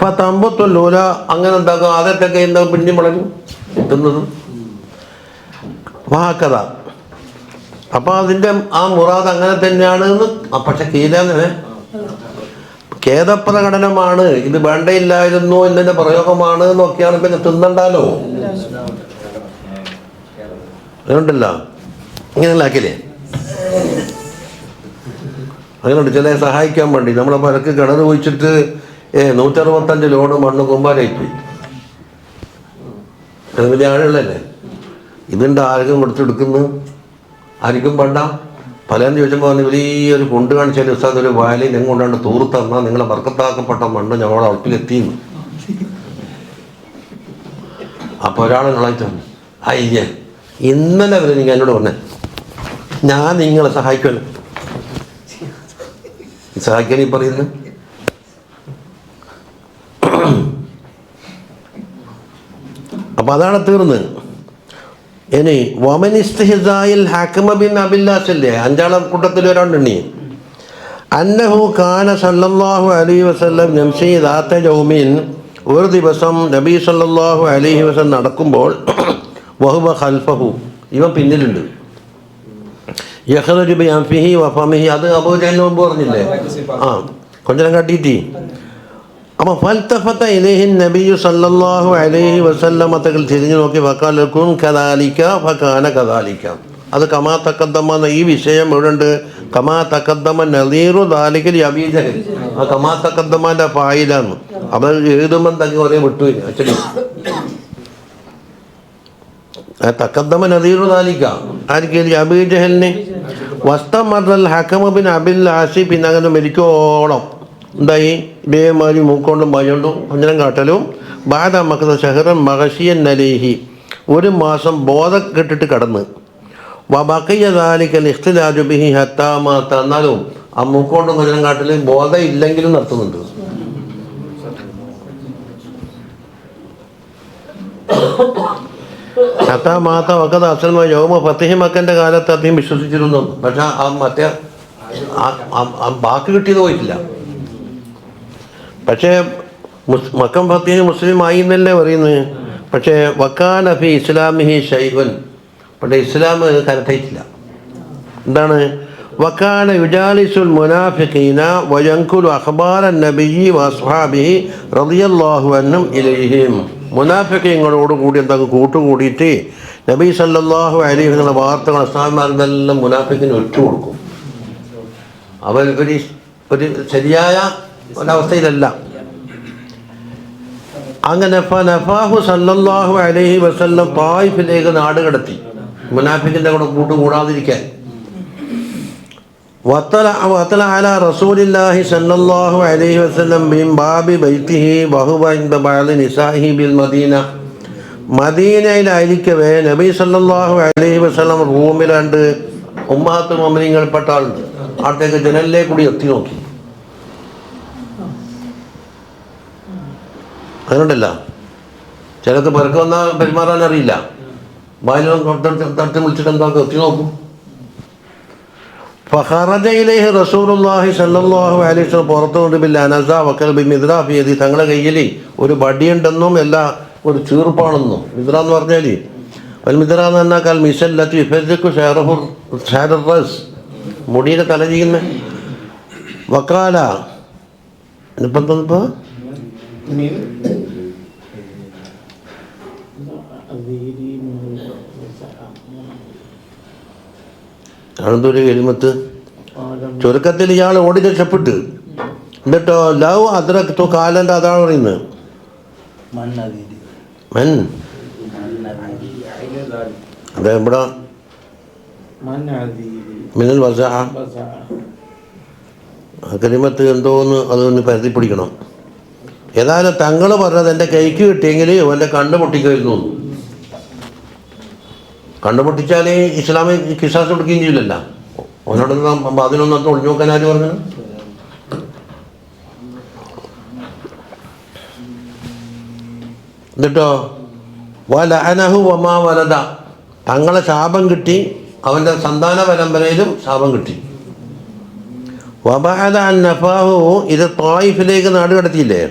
ഫതംബത്തുൽ-ഊല, അങ്ങനെ എന്താക്കും, ആദ്യത്തെ കൈ എന്താ പിന്നി മുളഞ്ഞു തിന്നത്. വാക്കഥ. അപ്പം അതിൻ്റെ ആ മുറാദ് അങ്ങനെ തന്നെയാണ് എന്ന്. പക്ഷെ കീലാന്ന് ഖേദപ്രകടനമാണ്, ഇത് വേണ്ടയില്ലായിരുന്നു എന്നതിൻ്റെ പ്രയോഗമാണ് എന്നൊക്കെയാണ്. പിന്നെ തിന്നണ്ടാലോ, അതുകൊണ്ടല്ലോ ഇങ്ങനെയുള്ള ആക്കില്ലേ. അങ്ങനെയുണ്ട് ചില സഹായിക്കാൻ വേണ്ടി. നമ്മളെ പരക്ക് കിണർ കുഴിച്ചിട്ട് 165 ലോഡ് മണ്ണ് കുമ്പാരായിപ്പോയി. അത് വലിയ ആളുകളല്ലേ. ഇതുണ്ട് ആർക്കും കൊടുത്തെടുക്കുന്നു, ആർക്കും വേണ്ട. പലരും ചോദിച്ചപ്പോൾ വലിയൊരു കൊണ്ട് കാണിച്ചാൽ ഉസ്താദ് ഒരു വയലിൽ ഞങ്ങൾ കൊണ്ടാണ്ട് തൂർത്തന്നാൽ നിങ്ങളെ ബർക്കത്താക്കപ്പെട്ട മണ്ണ് ഞങ്ങളുടെ ഉറപ്പിലെത്തിയെന്ന്. അപ്പോൾ ഒരാൾ നിങ്ങളായിട്ട് അയ്യ ഇന്നലെ വരെ നിങ്ങൾ എന്നോട് പറഞ്ഞേ ഞാൻ നിങ്ങളെ സഹായിക്കുമല്ലോ. സഹായിക്കാൻ ഈ പറയുന്നത് അപ്പം അതാണ് തീർന്ന്. ഇനി വമനിസ്തിഹിസായിൽ ഹക്കമ ബിൻ അബില്ലാസില്ലേ, അഞ്ചാളെ കൂട്ടത്തിൽ ഒരാളുണ്ട്. അന്നഹു കാന സല്ലല്ലാഹു അലൈഹി വസല്ലം യംശി ദാത്ത യൗമിൻ, ഒരു ദിവസം നബി സല്ലല്ലാഹു അലൈഹി വസല്ലം നടക്കുമ്പോൾ വഹുവ ഖൽഫഹു, ഇവൻ പിന്നിലുണ്ട്. യഖ്റുജു ബിഅൻഫിഹി വഫമിഹി, അത് അബൂജഹലിന് മുമ്പ് പറഞ്ഞില്ലേ, കൊഞ്ചനം കാട്ടിയിട്ട്. അപ്പം ഫൽതഫത ഇലൈഹി നബിയു സല്ലല്ലാഹു അലൈഹി വസല്ലം തങ്ങൾ തിരിഞ്ഞു നോക്കി, ഫഖാല കുൻ കദാലിക ഫകാന കദാലിക. അത് കമാ തഖദ്ദമ, ഈ വിഷയം ഇവിടെ ഉണ്ട്. കമാ തഖദ്ദമ നദീറു ദാലികൽ അബീ ജഹൽ, ആ കമാ തഖദ്ദമന്റെ ഫായിലാണ്. അപ്പോൾ എഴുതുമ്പം തന്നെ ഒരേ വിട്ടുപോയി. ആക്ച്വലി തഖദ്ദമ നദീറു ദാലിക ആർക്കും അബീ ജഹലിന്. വസ്തമറൽ ഹക്കമ ബിൻ അബിൽ ആസി, പിന്നെ അങ്ങനെ മരിക്കോളം എന്തായി ഇതേമാതിരി മൂക്കൊണ്ടും ഭയണ്ടും കൊഞ്ചനം കാട്ടലും. ബാദ മക്ത ഷഹറൻ മഹഷിയൻ അലൈഹി, ഒരു മാസം ബോധം കെട്ടിട്ട് കടന്ന്. വബഖിയ ദാലികൽ ഇഖ്തിലാജു ബിഹി ഹത്താ മാത, എന്നാലും ആ മൂക്കൊണ്ടും കൊഞ്ചനം കാട്ടൽ ബോധം ഇല്ലെങ്കിലും നടത്തുന്നുണ്ട്. ഹത്താ മാത വഖദ അസ്ലമ യൗമ ഫത്ഹി മക്കൻ്റെ കാലത്ത് അദ്ദേഹം വിശ്വസിച്ചിരുന്നു. പക്ഷെ ആ മറ്റേ ബാക്കി കിട്ടിയത് പോയിട്ടില്ല. പക്ഷേ മക്കം ഫത്തിന് മുസ്ലിം ആയി എന്നല്ലേ പറയുന്നത്. പക്ഷേ വക്കാന ഫി ഇസ്ലാമിഹി ഷൈഉൻ, പക്ഷേ ഇസ്ലാം കരട്ടയിട്ടില്ല. എന്താണ്? വക്കാന യുജാലിസുൽ മുനാഫിഖീന വയൻകുലു അഖ്ബാറൻ നബിയ്യി വഅസ്ഹാബിഹി റളിയല്ലാഹു അൻഹും ഇലൈഹിം. മുനാഫിഖീങ്ങളോട് കൂടി എന്താ കൂട്ടുകൂടിയിട്ട് നബി സല്ലല്ലാഹു അലൈഹി വസല്ലം വാർത്തകൾ അസ്ഹാബിമാരെല്ലാം മുനാഫിഖിന് ഒറ്റ കൊടുക്കും. അവർ ഒരു ശരിയായ ഒരവസ്ഥയിലല്ല. അങ്ങനെ ഫനഫാഹു സല്ലല്ലാഹു അലൈഹി വസല്ലം തായിഫിലേക്ക് നാട് കടത്തി, മുനാഫിഖിൻ്റെ കൂടെ കൂട്ടുകൂടാതിരിക്കാൻ. വത്തല അലാ റസൂലില്ലാഹി സല്ലല്ലാഹു അലൈഹി വസല്ലം മിൻ ബാബി ബൈത്തിഹി വഹുവ ഇൻദ ബഅദി നിസാഇഹി ബിൽ മദീന. മദീനയിലായിരിക്കവേ നബി സല്ലല്ലാഹു അലൈഹി വസല്ലം റൂമിൽ രണ്ട് ഉമ്മഹാത്തുൽ മുഅ്മിനീങ്ങളിൽപ്പെട്ട ആളുണ്ട്. അവിടത്തേക്ക് ജനലിലെ കൂടി എത്തി നോക്കി. അതുകൊണ്ടല്ല ചിലർക്ക് പെറുക്ക് വന്നാൽ പെരുമാറാൻ അറിയില്ല. വായിലും തട്ടി വിളിച്ചിട്ട് എന്താ എത്തി നോക്കും. ഫഖറജ ഇലൈഹി റസൂലുള്ളാഹി സ്വല്ലല്ലാഹു അലൈഹി വസല്ലം, പുറത്തുകൊണ്ട് ബില്ലനസ വക്കൽ ബിമിദ്റാഫി യദി, തങ്ങളുടെ കയ്യിൽ ഒരു വടിയുണ്ടെന്നും എല്ലാ ഒരു ചീർപ്പാണെന്നും. മിദ്ര എന്ന് പറഞ്ഞാൽ മിദ്ര എന്ന് പറഞ്ഞാൽ കൽ മിസല്ലത്തി യുഫർരിഖു ഷഅറർ റസ്, മുടിയുടെ തല ചെയ്യുന്ന. വക്കാല ഇപ്പം തോന്നിപ്പോൾ അതൊരു എലിമത്ത്. ചുരുക്കത്തിൽ ഇയാൾ ഓടി രക്ഷപ്പെട്ട്. എന്നിട്ടോ ലവ് അദ്രക്തു കാലൻ്റെ, അതാണ് പറയുന്നത്. മൻ അതെ ഇവിടെ മിനൽ വസഅ, കലിമത്ത് എന്തോന്ന് അതൊന്ന് പരത്തി പിടിക്കണം. ഏതായാലും തങ്ങൾ പറഞ്ഞത് എൻ്റെ കൈക്ക് കിട്ടിയെങ്കിൽ അവൻ്റെ കണ്ണ് പൊട്ടിക്കുമായിരുന്നു. കണ്ണ് പൊട്ടിച്ചാൽ ഇസ്ലാമിൽ കിസാസ് കൊടുക്കുകയും ചെയ്യില്ലല്ല. അവനോടൊന്നും അതിനൊന്നും ഒളിഞ്ഞു നോക്കാൻ ആര് പറഞ്ഞു? എന്നിട്ടോ വലഅനഹു വമാ വലദ, തങ്ങളെ ശാപം കിട്ടി, അവൻ്റെ സന്താന പരമ്പരയിലും ശാപം കിട്ടി. വബഅദ അൻ നഫാഹു, ഇത് ത്വായിഫിലേക്ക് നാട് കടത്തിയില്ലേ.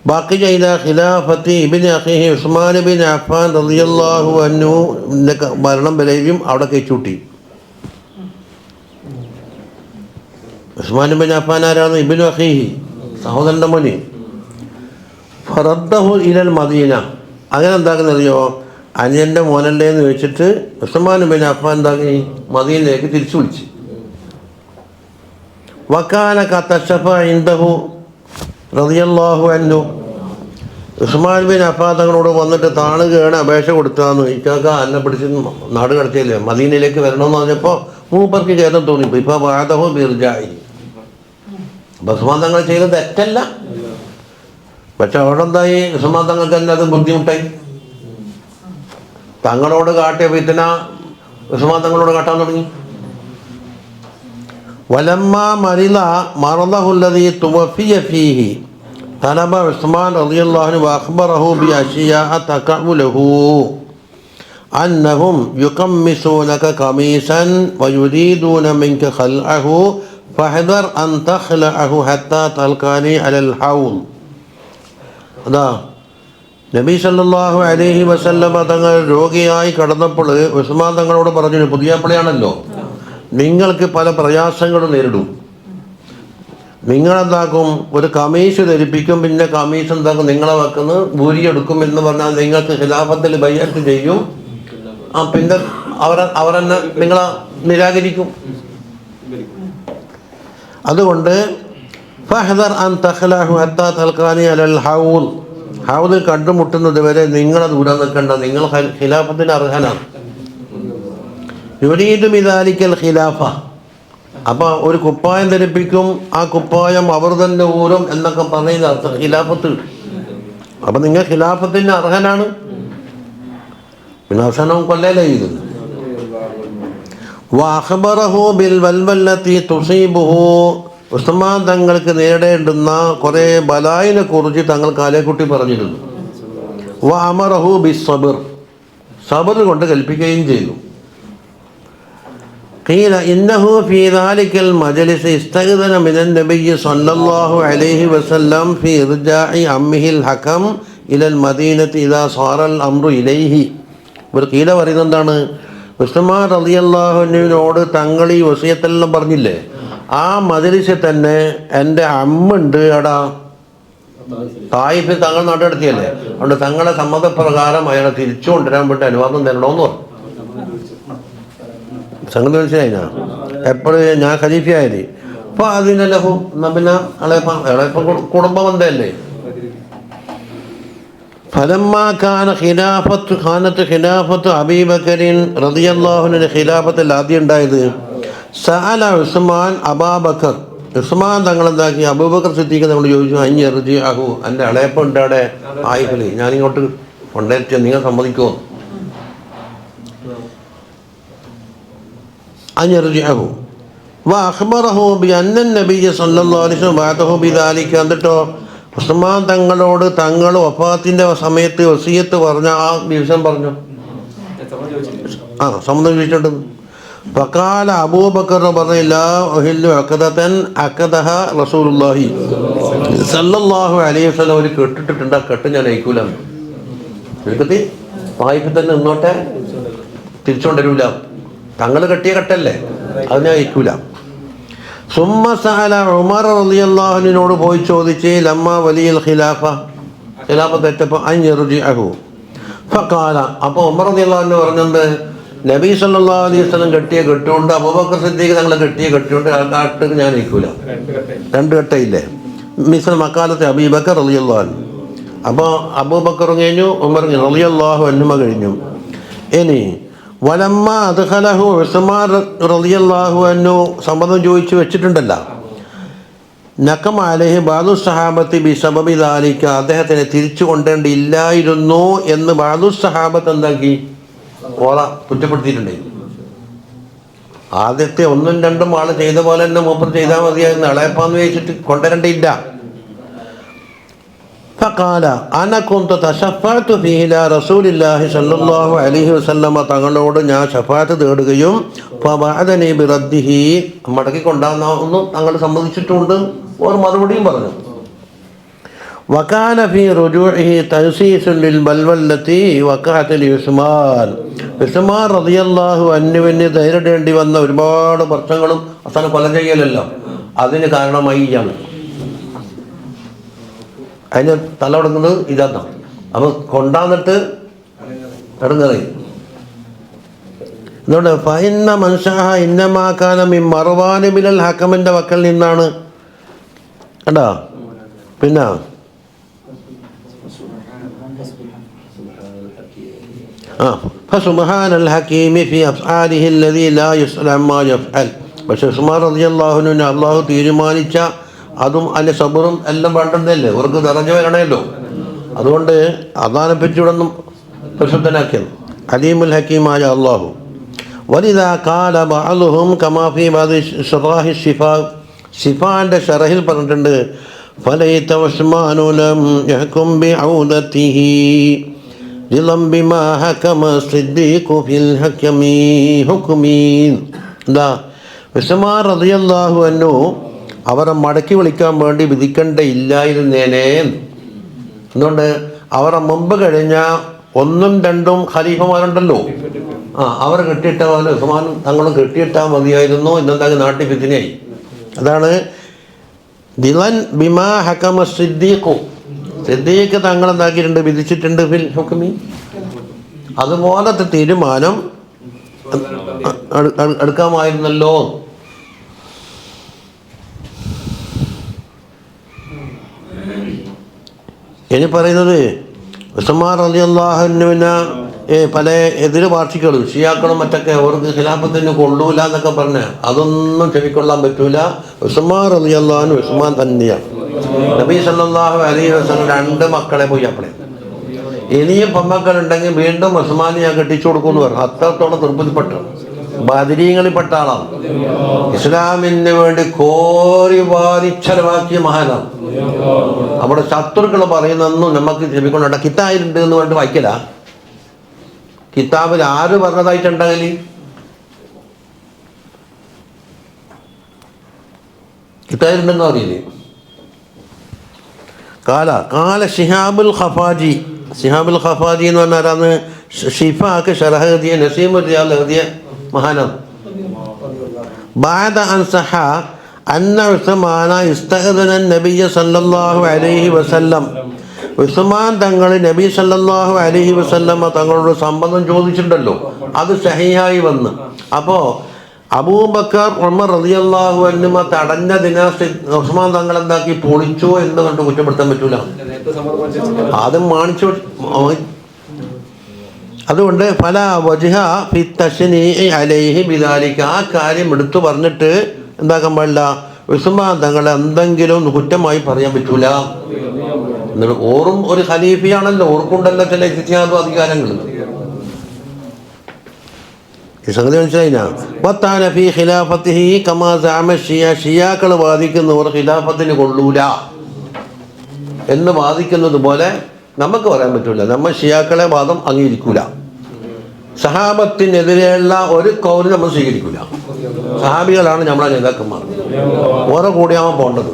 ബഖിയ ഇലാ ഖിലാഫത്തി ഇബ്നു അഖീഹി ഉസ്മാൻ ബിൻ അഫ്ഫാൻ റളിയല്ലാഹു അൻഹു, മരണം വരെയും അവിടെ കയച്ചൂട്ടി. ഉസ്മാൻ ബിൻ അഫ്ഫാൻ ആരാണ്? ഇബ്നു അഖീഹി, സഹോദരൻ്റെ മോന്. ഫറദ്ദഹു ഇലൽ മദീന, അങ്ങനെ എന്താക്കുന്നറിയോ, അനിയൻ്റെ മോനല്ലേ എന്ന് വെച്ചിട്ട് ഉസ്മാൻ ബിൻ അഫ്ഫാൻ എന്താക്കി മദീനയിലേക്ക് തിരിച്ചു വിളിച്ചു. വക്കാന കതശഫ ഇൻദഹു റളിയല്ലാഹു അൻഹു, ഉസ്മാൻ ബിൻ അഫ്ഫാൻ തങ്ങളോട് വന്നിട്ട് താണുകയാണ് അപേക്ഷ കൊടുത്താന്ന്. ഇക്കാക്ക എന്നെ പിടിച്ച് നാട് കടത്തിയല്ലേ, മദീനയിലേക്ക് വരണമെന്ന് പറഞ്ഞപ്പോൾ മൂപ്പർക്ക് ഖേദം തോന്നിപ്പോയി. ഇപ്പോൾ വാദഹു ബിർജായി, ഉസ്മാൻ തങ്ങൾ ചെയ്തത് തെറ്റല്ല. പക്ഷെ അവിടെ എന്തായി, ഉസ്മാൻ തങ്ങൾക്ക് തന്നെ അത് ബുദ്ധിമുട്ടായി. തങ്ങളോട് കാട്ടിയ ഫിത്ന ഉസ്മാൻ തങ്ങളോട് കാട്ടാൻ തുടങ്ങി. വലമ്മ മറില മറദഹുല്ലദീ തുവഫിയ ഫീഹി, طلب عثمان رضي الله عنه وأخبره بأشياء تقع له أنهم يقمصونك قميصا ويريدون منك خلعه فاحذر أن تخلعه حتى تلقاني على الحوض. അതാ നബി സല്ലല്ലാഹു അലൈഹി വസല്ലമ തങ്ങൾ രോഗിയായി കടന്നപ്പോൾ ഉസ്മാൻ തങ്ങളോട് പറഞ്ഞു, പുതിയപ്പളയാണല്ലോ, നിങ്ങൾക്ക് പല പ്രയാസങ്ങളും നേരിടും. നിങ്ങളെന്താക്കും, ഒരു കമീസ് ധരിപ്പിക്കും, പിന്നെ കമീസ് എന്താക്കും നിങ്ങളെ വെക്കുന്ന ഊരിയെടുക്കും എന്ന് പറഞ്ഞാൽ നിങ്ങൾക്ക് ഖിലാഫത്തിൽ ബൈഅത്ത് ചെയ്യും. പിന്നെ അവരെന്നെ നിങ്ങളെ നിരാകരിക്കും. അതുകൊണ്ട് ഫഹ്ദർ അൻ തഖ്ലഹു ഹത്താ തൽഖാനി അലൽ ഹൗദ്, ഹൗദിൽ കണ്ടുമുട്ടുന്നത് വരെ നിങ്ങളെ ദൂരം നിൽക്കേണ്ട, നിങ്ങൾ ഖിലാഫത്തിന് അർഹനാണ്. യുരീദു ബിദാലിക്കൽ ഖിലാഫ. അപ്പോൾ ഒരു കുപ്പായം ധരിപ്പിക്കും, ആ കുപ്പായം അവർ തന്നെ ഊരും എന്നൊക്കെ പറയുന്ന അർത്ഥം ഖിലാഫത്ത്. അപ്പം നിങ്ങൾ ഖിലാഫത്തിന് അർഹനാണ്. പിന്നെ അവസാനം കൊല്ലല്ലേ ഇത്. വഅഖ്ബറഹു ബിൽ വൽവല്ലത്തി തുസീബുഹു. ഉസ്മാൻ തങ്ങൾക്ക് നേരിടേണ്ടുന്ന കുറേ ബലായിനെ കുറിച്ച് തങ്ങൾ കാലേക്കുട്ടി പറഞ്ഞിരുന്നു. വഅമറഹു ബിസ്സബ്ർ, സബർ കൊണ്ട് കൽപ്പിക്കുകയും ചെയ്തു. قيل إنه في ذلك المجلس استأذن من النبي صلى الله عليه وسلم في إرجاع عمه الحكم إلى المدينة إذا صار الأمر إليه. ഒരു കീല പറയുന്നത് എന്താണ്, ഉസ്മാൻ റളിയല്ലാഹു അൻഹുവിനോട് തങ്ങൾ ഈ വസിയത്തെല്ലാം പറഞ്ഞില്ലേ, ആ മജ്‌ലിസിൽ തന്നെ എൻ്റെ അമ്മുണ്ട് എടാ തായിഫിൽ തങ്ങൾ നാട്ടിലെത്തിയല്ലേ, അതുകൊണ്ട് തങ്ങളുടെ സമ്മതപ്രകാരം അയാളെ തിരിച്ചു കൊണ്ടുവരാൻ വേണ്ടി അനുവാദം തരണമെന്ന് പറഞ്ഞു. സംഗതി മനസ്സിലായിനാ. എപ്പോഴും ഞാൻ ഖലീഫയായി അപ്പോൾ അതിനല്ലഹു എന്നാൽ പിന്നെ ഇളയപ്പം കുടുംബ ബന്ധമല്ലേ. ഫലമ്മാ കാന ഖിലാഫത്ത് അബീ ബക്കറിൻ റളിയല്ലാഹു അൻഹു ഖിലാഫത്തിൽ ആദ്യം ഉണ്ടായത്, സഅല ഉസ്മാൻ അബൂബക്കർ, ഉസ്മാൻ തങ്ങളെന്താക്കി അബൂബക്കർ സിദ്ദീഖ് നമ്മൾ ചോദിച്ചു, അൻയർജിഅഹു, എൻ്റെ ഇളയപ്പം ഉണ്ട് അവിടെ ആയിഫിൽ, ഞാനിങ്ങോട്ട് കൊണ്ടെത്തിയ നിങ്ങൾ സമ്മതിക്കുമോ? അൻയർജിഅഹു വഅഖ്ബറഹു ബിഅന്ന നബിയ്യ സല്ലല്ലാഹു അലൈഹി വസല്ലം ബഅദഹു ബിദാലിക. എന്നിട്ടോ ഉസ്മാൻ തങ്ങളോട് തങ്ങൾ വഫാത്തിൻ്റെ സമയത്ത് വസിയത്ത് പറഞ്ഞ ആ ദിവസം പറഞ്ഞു, സമ്മതം ചോദിച്ചിട്ടുണ്ട്. ഫഖാല അബൂബക്കർ പറഞ്ഞു, ലാ ഉഹില്ലു അഖദതൻ അഖദഹ റസൂലുള്ളാഹി സല്ലല്ലാഹു അലൈഹി വസല്ലം ഒരു കെട്ടിട്ടിട്ടുണ്ട്, ആ കെട്ട് ഞാൻ അയക്കൂല. ചുരുക്കത്തിൽ തായിഫിൽ തന്നെ നിന്നോട്ടെ, തിരിച്ചുകൊണ്ടരൂല, തങ്ങൾ കെട്ടിയ കെട്ടല്ലേ, അത് ഞാൻ അയക്കൂല. സുമ്മ സഅല ഉമർ റളിയല്ലാഹു അൻഹുവിനോട് പോയി ചോദിച്ച്, ലമ്മ വലിയൽ ഖിലാഫത്ത് എത്തപ്പോൾ അൻയർജിഅഹു ഫഖാല. അപ്പോൾ ഉമർ റളിയല്ലാഹു അൻഹു പറഞ്ഞത്, നബി സല്ലല്ലാഹു അലൈഹി വസല്ലം കെട്ടിയ കെട്ടുകൊണ്ട് അബൂബക്കർ സിദ്ദീഖ് തങ്ങളെ കെട്ടിയ കെട്ടുകൊണ്ട് ആ കെട്ട് ഞാൻ അയക്കൂല. രണ്ട് കെട്ടയില്ലേ, മിസ്ൽ മക്കാലത്തെ അബൂബക്കർ റളിയല്ലാഹു അൻഹു. അപ്പോൾ അബൂബക്കർ കഴിഞ്ഞു, ഉമർ റളിയല്ലാഹു അൻഹു കഴിഞ്ഞു. ഇനി വലമ്മ അദ്ഖലഹു ഉസ്മാൻ റളിയല്ലാഹു അൻഹു സമ്മതം ചോദിച്ചു വെച്ചിട്ടുണ്ടല്ലോ, നഖം അലൈഹി ബഅദു സഹാബത്തി ബിസബബി ദാലിക, അദ്ദേഹത്തിനെ തിരിച്ചു കൊണ്ടേണ്ടിയില്ലായിരുന്നു എന്ന് ബഅദു സഹാബത്ത് എന്താക്കി ഓള കുറ്റപ്പെടുത്തിയിട്ടുണ്ടായിരുന്നു. ആദ്യത്തെ ഒന്നും രണ്ടും ആൾ ചെയ്ത പോലെ തന്നെ മൂപ്പർ ചെയ്താൽ മതിയായിരുന്നു, ഇളയപ്പാന്ന് വെച്ചിട്ട് കൊണ്ടുവരേണ്ടിയില്ല. ഫഖാല അന കുന്തു തശഫഅതു ഫീഹി ഇലാ റസൂലില്ലാഹി സ്വല്ലല്ലാഹു അലൈഹി വസല്ലമ, തങ്ങളോട് ഞാൻ ശഫാഅത്ത് തേടുകയും ഫബഅദനി ബിറദ്ദിഹി, മടക്കി കൊണ്ടാകുന്നു തങ്ങൾ സമ്മതിച്ചിട്ടുണ്ട്, ഒരു മറുപടിയും പറഞ്ഞു. വകാന ഫീ റുജൂഇഹി തൻസീസുൻ ലിൽ ബൽവല്ലതി വഖഅത ലി ഉസ്മാൻ. ഉസ്മാൻ റളിയല്ലാഹു അൻഹുവിന് നേരിടേണ്ടി വന്ന ഒരുപാട് പ്രശ്നങ്ങളും അവസാനം കൊല ചെയ്യലല്ലോ അതിന് കാരണമായി ഇയാണ്. അതിന് തല കൊടുക്കുന്നത് ഇതാണ്. അപ്പോൾ കൊണ്ടാന്നിട്ട് ഇടങ്ങറി എന്തുകൊണ്ട് ഫഇന്ന മൻശഅഹ ഇന്നമാ കാന മിൻ മർവാൻ ബിൽ ഹക്കമിൻ്റെ വക്കൽ നിന്നാണ് കണ്ടാ. പിന്നെ ഫസുബ്ഹാനൽ ഹകീമി ഫി അഫ്ആലിഹി അല്ലദീ ലാ യുസ്അലു അമ്മാ യഫ്അൽ. പക്ഷേ ഉസ്മാൻ റളിയല്ലാഹു അൻഹു അള്ളാഹു തീരുമാനിച്ച അതും അതിൻ്റെ സബറും എല്ലാം വേണ്ടതല്ലേ, അവർക്ക് ദറജ വരണമല്ലോ. അതുകൊണ്ട് അള്ളാഹിനെ പറ്റി ഇവിടെ നിന്നും പരിശുദ്ധനാക്കിയത് അലീമുൽ ഹക്കീമായ അള്ളാഹു. വലിദാ ഖാല ബഅദുഹും കമാ ഫീ ബഅദി ശറാഹി ശിഫാ, ഷിഫാൻ്റെ ഷറഹിൽ പറഞ്ഞിട്ടുണ്ട്, فليت عثمان لم يحكم بعودته رضا بما حكم الصديق في الحكم حكمين. എന്താ ഉസ്മാൻ റളിയല്ലാഹു അൻഹു അവരെ മടക്കി വിളിക്കാൻ വേണ്ടി വിധിക്കേണ്ട ഇല്ലായിരുന്നേനെ. എന്തുകൊണ്ട്? അവരെ മുമ്പ് കഴിഞ്ഞ 1ഉം 2ഉം ഖലീഫമാരുണ്ടല്ലോ, അവർ കെട്ടിയിട്ട പോലെ ഉസ്മാൻ തങ്ങളും കെട്ടിയിട്ടാൽ മതിയായിരുന്നു. ഇന്നെന്താ നാട്ടിൽ ഫിത്നയായി. അതാണ് ദിലൻ ബിമാ ഹക്കമ സിദ്ദീഖു, സിദ്ദീഖ് തങ്ങൾ എന്താക്കിയിട്ടുണ്ട്, വിധിച്ചിട്ടുണ്ട് ഫിൽ ഹുക്മി. അതുപോലത്തെ തീരുമാനം എടുക്കാമായിരുന്നല്ലോ. ഇനി പറയുന്നത് ഉസ്മാൻ റളിയല്ലാഹു അൻഹുവിനെ പല എതിര് പാർട്ടികളും ഷിയാക്കളും മറ്റൊക്കെ അവർക്ക് ഖിലാഫത്തിന് കൊള്ളൂല എന്നൊക്കെ പറഞ്ഞ് അതൊന്നും ചെവിക്കൊള്ളാൻ പറ്റൂല. ഉസ്മാൻ റളിയല്ലാഹു അൻഹു ഉസ്മാൻ തന്നെയാണ്. നബി സല്ലല്ലാഹു അലൈഹി വസല്ലം 2 മക്കളെ പോയി അപ്പളെ ഇനിയും പെമ്മക്കളുണ്ടെങ്കിൽ വീണ്ടും ഉസ്മാനെ ഞാൻ കെട്ടിച്ചു കൊടുക്കുമെന്ന് പറഞ്ഞു. അത്രത്തോളം തൃപ്തിപ്പെട്ടു. ബദരീങ്ങളിൽപ്പെട്ട ആളാണ്. ഇസ്ലാമിന് വേണ്ടി കോരി വാരി ചെലവാക്കിയ മഹാനാണ്. നമ്മുടെ ശത്രുക്കൾ പറയുന്നൊന്നും നമുക്ക് ചെവിക്കൊണ്ട കിതാബിലുണ്ട് എന്ന് പറഞ്ഞിട്ട് വായിക്കല. കിതാബിൽ ആര് പറഞ്ഞതായിട്ടുണ്ടെങ്കിൽ കിതാബിലുണ്ടെന്ന് അറിയില്ലേ. കാല ഷിഹാബുൽ ഖഫാജി, ഷിഹാബുൽ ഖഫാജി എന്ന് പറഞ്ഞാൽ ആരാന്ന്? ഷിഫാക്ക് ഷറഹ് എഴുതിയ നസീമുർ റിയാൽ എഴുതിയ മഹാനാണ്. ബാദ അൻ സഹ അന്ന ഉസ്മാന ഇസ്തഅദന നബിയ സല്ലല്ലാഹു അലൈഹി വസല്ലം, ഉസ്മാൻ തങ്ങൾ നബി സല്ലല്ലാഹു അലൈഹി വസല്ലം തങ്ങളോട് സമ്മതം ചോദിച്ചിട്ടുണ്ടല്ലോ, അത് സഹിഹായി വന്ന്. അപ്പോൾ അബൂബക്കർ ഉമർ റളിയല്ലാഹു അൻഹുമ തടഞ്ഞതിനെ ഉസ്മാൻ തങ്ങൾ എന്താക്കി പൊളിച്ചോ എന്ന് കണ്ട് കുറ്റപ്പെടുത്താൻ പറ്റൂല. ആദ്യം മാണിച്ചു. അതുകൊണ്ട് ഫല വജ്ഹ ഫി തശ്നീഇ അലൈഹി ബിദാലിക, ആ കാര്യം എടുത്തു പറഞ്ഞിട്ട് എന്താക്കാൻ പാടില്ല, ഉസ്മാൻ തങ്ങളെ എന്തെങ്കിലും കുറ്റമായി പറയാൻ പറ്റൂല. എന്നിട്ട് ഓറും ഒരു ഖലീഫയാണല്ലോ, ഓർക്കുണ്ടല്ലോ ചില ഇജ്തിഹാദ് അധികാരങ്ങൾ. ഈ സംഗതി മനസ്സിലായിനാ. വത്താന ഫീ ഖിലാഫത്തിഹി കമാ സഅമ ഷിയാക്കൾ വാദിക്കുന്നവർ ഖിലാഫത്തിന് കൊള്ളൂല എന്ന് വാദിക്കുന്നത് പോലെ നമുക്ക് പറയാൻ പറ്റൂല. നമ്മൾ ഷിയാക്കളെ വാദം അംഗീകരിക്കൂല. സഹാബത്തിനെതിരെയുള്ള ഒരു കൗല് നമ്മൾ സ്വീകരിക്കൂല. സഹാബികളാണ് നമ്മളെ നേതാക്കന്മാർ. ഓരോ കൂടിയാവാൻ പോകേണ്ടത്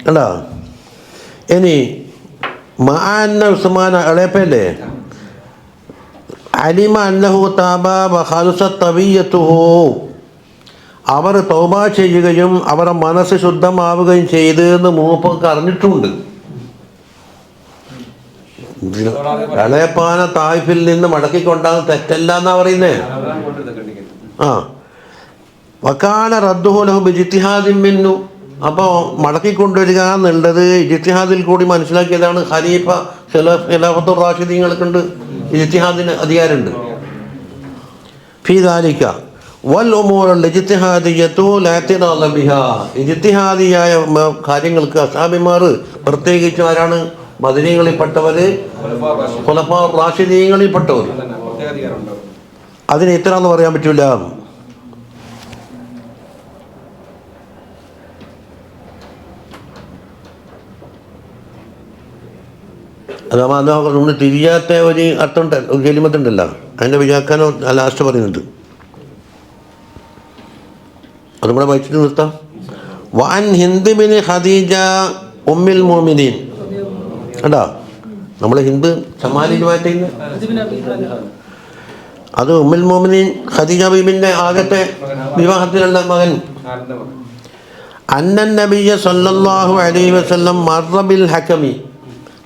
കണ്ടാ. ഇനി മഅന്ന ഉസ്മാൻ ഇളയപ്പല്ലേ അലിമ അന്നഹു താബ വഖലസത് തബിയതുഹു, അവർ തൗബ ചെയ്യുകയും അവരുടെ മനസ്സ് ശുദ്ധമാവുകയും ചെയ്തു എന്ന് മൂപ്പർക്ക് അറിഞ്ഞിട്ടുണ്ട്. ഇളയപ്പാന തായിഫിൽ നിന്ന് മടക്കിക്കൊണ്ടാകുന്ന തെറ്റല്ല എന്നാ പറയുന്നേ. വക്കാന റദ്ദുഹു ലഹു ബിജ്തിഹാദിൻ മിന്നു, അപ്പോൾ മടക്കിക്കൊണ്ടുവരിക എന്നുള്ളത് ഇജ്തിഹാദിൽ കൂടി മനസ്സിലാക്കിയതാണ്. ഖിലാഫത്തുർ റാഷിദീങ്ങൾക്കുണ്ട് ഇജ്തിഹാദിന് അധികാരമുണ്ട്. ഫീ ദാലിക വൽ ഉമൂറുൽ ഇജ്തിഹാദിയ്യതു ലാ ഇഅ്തിറാദ ബിഹാ, ഇജ്തിഹാദിയായ കാര്യങ്ങൾക്ക് അസ്ഹാബിമാർ പ്രത്യേകിച്ച് ആരാണ്? മദനികളിൽപ്പെട്ടവർ, ഖുലഫാ റാഷിദീങ്ങളിൽപ്പെട്ടവർ. അതിന് ഇത്ര എന്ന് പറയാൻ പറ്റൂല. അത് നമ്മൾ തിരിയാത്ത ഒരു അർത്ഥമുണ്ട്, ഒരു കലിമത്തുണ്ടല്ലോ, അതിൻ്റെ വ്യാഖ്യാനം ലാസ്റ്റ് പറയുന്നുണ്ട്. അതും കൂടെ വായിച്ചിട്ട് നിർത്താം. വഅൻ ഹിന്ദ് ബിൻ ഖദീജ ഉമ്മിൽ മുഅ്മിനീൻ, കണ്ടാ നമ്മൾ ഹിന്ദ് സമാലിനുമായിട്ട് അത് ഉമ്മുൽ മുഅ്മിനീൻ ഖദീജ ബീബിൻ്റെ ആകത്തെ വിവാഹത്തിലുള്ള മകൻ. അന്നൻ നബിയ സല്ലല്ലാഹു അലൈഹി വസല്ലം മർറ ബിൽ ഹകമി,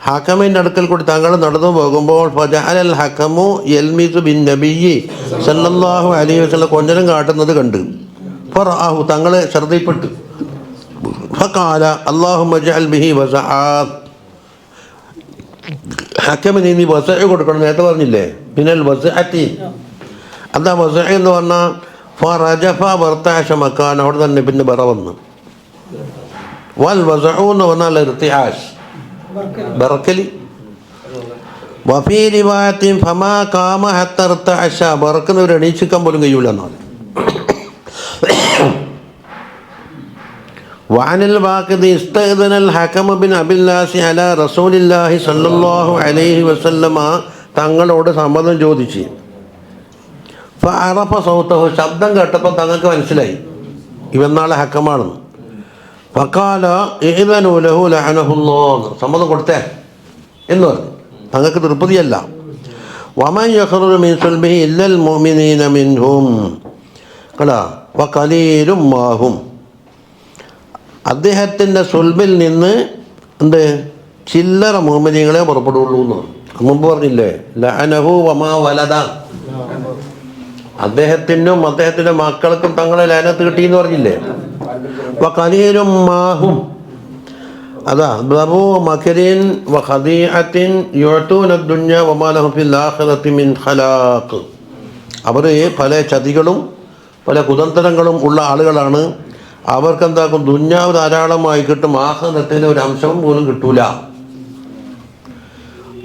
ഹക്കമിൻ്റെ അടുക്കൽ കൂടി തങ്ങൾ നടന്നു പോകുമ്പോൾ ഫജഅലൽ ഹക്കമു യൽമിസു ബിൻ നബിയ്യി സല്ലല്ലാഹു അലൈഹി വസല്ലം കൊഞ്ചനം കാട്ടുന്നത് കണ്ട് ഫറഅഹു, തങ്ങൾ ശ്രദ്ധയിൽപ്പെട്ടു. ഫഖാല അല്ലാഹുമ്മ ജഅൽ ബിഹി വസഅ, ഹക്കമിന് നീ വസഅ കൊടുക്കണം. നേരത്തെ പറഞ്ഞില്ലേ ബിനൽ വസഅത്തി, എന്താ വസഅ എന്ന് പറഞ്ഞാൽ ഫറജഫ വർതഅശ മക്കാന, അവിടെ തന്നെ പിന്നെ ബറ വന്നു. വൽ വസഉ എന്ന് പറഞ്ഞാൽ ഇർതിആശ്, ബറക്കലി. വഫീ റിവായത്തിൻ ഫമാ കാമ ഹത്ത ഇർതഅശ, ബറക്കുന്നവർ എണീച്ചിക്കാൻ പോലും കഴിയൂല എന്നാണ്. വഅനിൽ വാഖിദി ഇസ്തഅദനൽ ഹകം ബിൻ അബില്ലാസി അലാ റസൂലില്ലാഹി സ്വല്ലല്ലാഹു അലൈഹി വസല്ലമ തങ്ങളോട് സമ്മതം ചോദിച്ചു. ഫഅറഫ സൗതഹു ശബ്ദം കേട്ടപ്പോൾ തങ്ങൾക്ക് മനസ്സിലായി ഇവൻ നാളെ ഹക്കമാണെന്ന്. ഫഖാല ഇഅ്ദനു ലഹു ലഅനഹുല്ലാഹ് സമ്മതം കൊടുത്തേ എന്ന് പറഞ്ഞു. തങ്ങൾക്ക് തൃപ്തിയല്ല. വമൻ യഖ്റുജു മിൻ സുൽബിഹി ഇല്ലൽ മുഅ്മിനീന മിൻഹും കടാ വഖലീലും മാഹും അദ്ദേഹത്തിൻ്റെ സുൽബിൽ നിന്ന് എന്ത് ചില്ലറ മുഅ്മിനീങ്ങളെ പുറപ്പെടുള്ളൂ എന്ന് മുമ്പ് പറഞ്ഞില്ലേ. ലഅനഹു വമാ വലദ അദ്ദേഹത്തിനും അദ്ദേഹത്തിൻ്റെ മക്കൾക്കും തങ്ങളെ ലഅനത്ത് കിട്ടിയെന്ന് പറഞ്ഞില്ലേ. വഖലീലും മാഹും അതാ ദറു മക്രിൻ വഖദീഅത്തിൻ യുഅതൂന ദുനിയ വമാ ലഹു ഫിൽ ആഖിറതി മിൻ ഖലാഖ് അവർ പല ചതികളും പല കുതന്ത്രങ്ങളും ഉള്ള ആളുകളാണ്. അവർക്കെന്താക്കും ദുന്യാവ് ധാരാളമായി കിട്ടും, ആഖിറത്തിലെ ഒരു അംശവും പോലും കിട്ടൂല.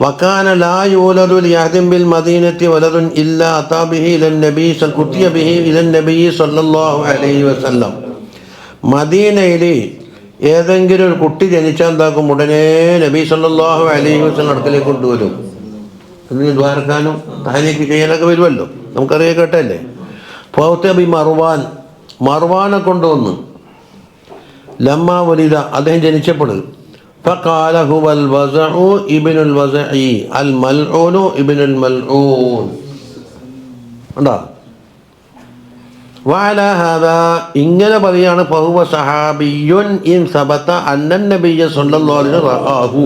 വകാന ലാ യൂലദു ലിയഹദിൻ ബിൽ മദീനത്തി വലദുൻ ഇല്ലാ അതാ ബിഹി ഇലൻ നബി കുത്തിയ ബിഹി ഇലൻ നബി സല്ലല്ലാഹു അലൈഹി വസല്ലം മദീനയിൽ ഏതെങ്കിലും ഒരു കുട്ടി ജനിച്ചാൽ എന്താക്കും ഉടനെ നബി സല്ലല്ലാഹു അലൈഹി വസല്ലം അടുക്കലേക്ക് കൊണ്ടുവരും. ഇതിന് ദ്വാരക്കാനും താനേക്ക് ചെയ്യാനൊക്കെ വരുമല്ലോ, നമുക്കറിയാൻ കേട്ടല്ലേ. ഫൗത്തബി മർവാനെ കൊണ്ടുവന്നു. ലമ്മ വലിദ അദ്ദേഹം ജനിച്ചപ്പോൾ ഫഖാല ഹുവൽ വസഉ ഇബ്നുൽ വസഇ അൽ മൽഊനു ഇബ്നുൽ മൽഊൻ കണ്ടോ. വഅല ഹാദാ ഇങ്ങനെ പറയാണ് ഫഹുവ സഹാബിയുൻ ഇൻ സബത അന്നൻ നബിയ്യ സ്വല്ലല്ലാഹു അലൈഹി റആഹു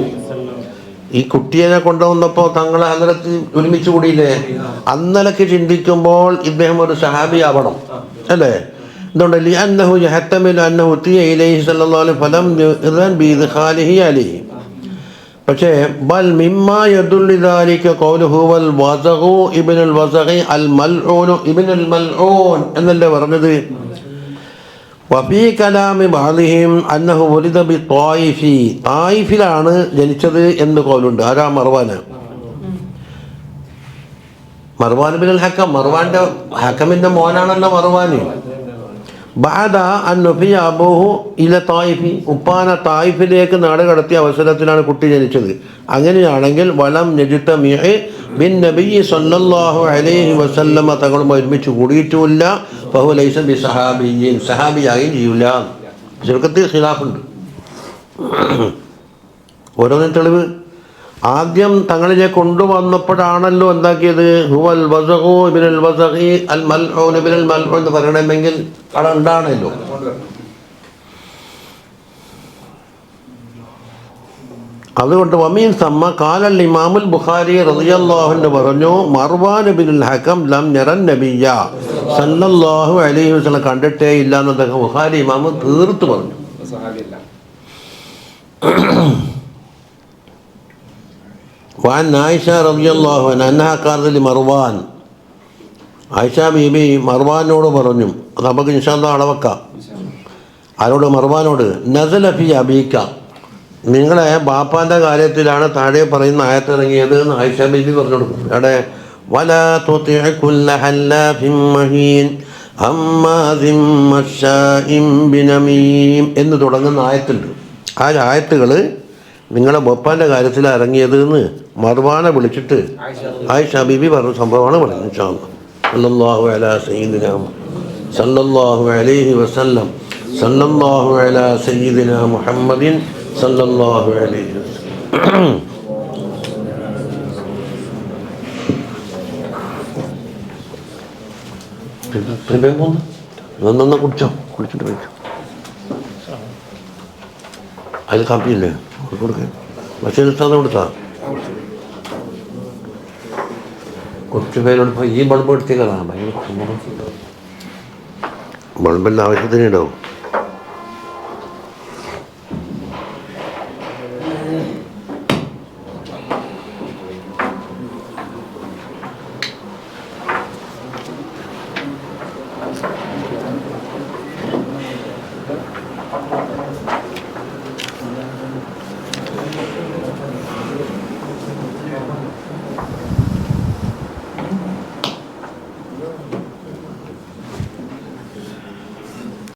ഈ കുട്ടിയെ കൊണ്ടുവന്നപ്പോൾ തങ്ങളെ ഹദ്റത്ത് ഒരുമിച്ച് കൂടിയില്ലേ. അന്നലക്ക് ചിന്തിക്കുമ്പോൾ ഇദ്ദേഹം ഒരു സഹാബിയാവണം അല്ലേ. എന്തുകൊണ്ട് ലിഅന്നഹു യഹ്തമിലു അന്നഹു ഉതിയ ഇലൈഹി സ്വല്ലല്ലാഹു അലൈഹി ഫലം യുഅ്ദൻ ബിഇദ്ഖാലിഹി അലൈഹി. പക്ഷേ ബൽ മിമ്മാ യദുല്ലു ദാലിക ഖൗലുഹു വൽ വസഖു ഇബ്നുൽ വസഖി അൽ മൽഊനു ഇബ്നുൽ മൽഊൻ എന്നല്ലേ പറഞ്ഞത്. വഫീ കലാമി ബഅദിഹിം അന്നഹു വലിദ ബി ത്വായിഫി തായിഫിലാണ് ജനിച്ചത് എന്ന് ഖൗലുണ്ട്. ആരാ മർവാൻ ബിനുൽ ഹക്കം മർവാന്റെ ഹക്കമിന്റെ മോനാണല്ലോ മർവാൻ. ബഅദ അൻ നുഫിയ അബൂഹു ഇല തായിഫി ഉപ്പാന തായിഫിലേക്ക് നാട് കടത്തിയ അവസരത്തിലാണ് കുട്ടി ജനിച്ചത്. അങ്ങനെയാണെങ്കിൽ വലം നജ്തമിഇ ബിൻ നബി സല്ലല്ലാഹു അലൈഹി വസല്ലമ തങ്ങളുമായി ഒരുമിച്ച് കൂടിയിട്ടുമില്ല. ഫഹുവ ലൈസ ബി സഹാബിയ്യിൻ സഹാബിയായും ചെയ്യൂല. ചുരുക്കത്തിൽ ഖിലാഫുണ്ട്. ഓരോന്നിനും തെളിവ്. ആദ്യം തങ്ങളിലെ കൊണ്ടുവന്നപ്പോഴാണല്ലോ എന്താക്കിയത് ഹുവൽ വസഖു ഇബ്നുൽ വസഖി അൽ മൽഊൻ ഇബ്നുൽ മൽഊൻ എന്ന് പറയണമെങ്കിൽ അവിടെ ഉണ്ടാണല്ലോ. അതുകൊണ്ട് വമീൻ സമ്മ കാലൽ ഇമാമുൽ ബുഖാരി റളിയല്ലാഹു അൻഹു പറഞ്ഞു മർവാൻ ഇബ്നുൽ ഹകം ലം യറൻ നബിയ്യ സല്ലല്ലാഹു അലൈഹി വസല്ലം കണ്ടിട്ടേ ഇല്ല എന്ന് ബുഖാരി ഇമാം തീർത്തു പറഞ്ഞു. وعن عائشة رضي الله عنها أنها قالت لمروان ആയിഷ ബീബി മർവാനോട് പറഞ്ഞു. അത് നമുക്ക് ഇൻഷാ അല്ലാഹ് അളവെക്കാം. ആരോട്? മർവാനോട്. നസല ഫി അബീക നിങ്ങളെ ബാപ്പാൻ്റെ കാര്യത്തിലാണ് താഴെ പറയുന്ന ആയത്ത് ഇറങ്ങിയത് എന്ന് ആയിഷ ബീബി പറഞ്ഞു കൊടുക്കും. അവിടെ വലാ തുതിഅ കുല്ല ഹല്ലാഫിൻ മഹീൻ ഹമ്മാസിൻ മശാഇൻ ബിനമീം എന്ന് തുടങ്ങുന്ന ആയത്തുണ്ട്. ആ ആയത്തുകൾ നിങ്ങളെ ബപ്പാൻ്റെ കാര്യത്തിലാണ് ഇറങ്ങിയത് എന്ന് മർവാനെ വിളിച്ചിട്ട് ആയിഷ ബീബി പറഞ്ഞ സംഭവമാണ് പറയുന്നത്. ഇൻഷാ അല്ലാഹ്. സല്ലല്ലാഹു അലാ സയ്യിദിനാ സല്ലല്ലാഹു അലൈഹി വസല്ലം സല്ലല്ലാഹു അലാ സയ്യിദിനാ മുഹമ്മദിൻ സല്ലല്ലാഹു അലൈഹി വസല്ലം. നന്ന കുടിച്ചോ, കുടിച്ചിട്ട് കഴിച്ചോ. അതിൽ കാപ്പിയില്ലേ കൊടുക്കാൻ പക്ഷേ എടുത്താൽ കൊടുത്താ കുറച്ച് പേരോട് ഈ ബൾബ് എടുത്തേക്കാ ഭയങ്കര ബൾബിൻ്റെ ആവശ്യത്തിനുണ്ടാവും.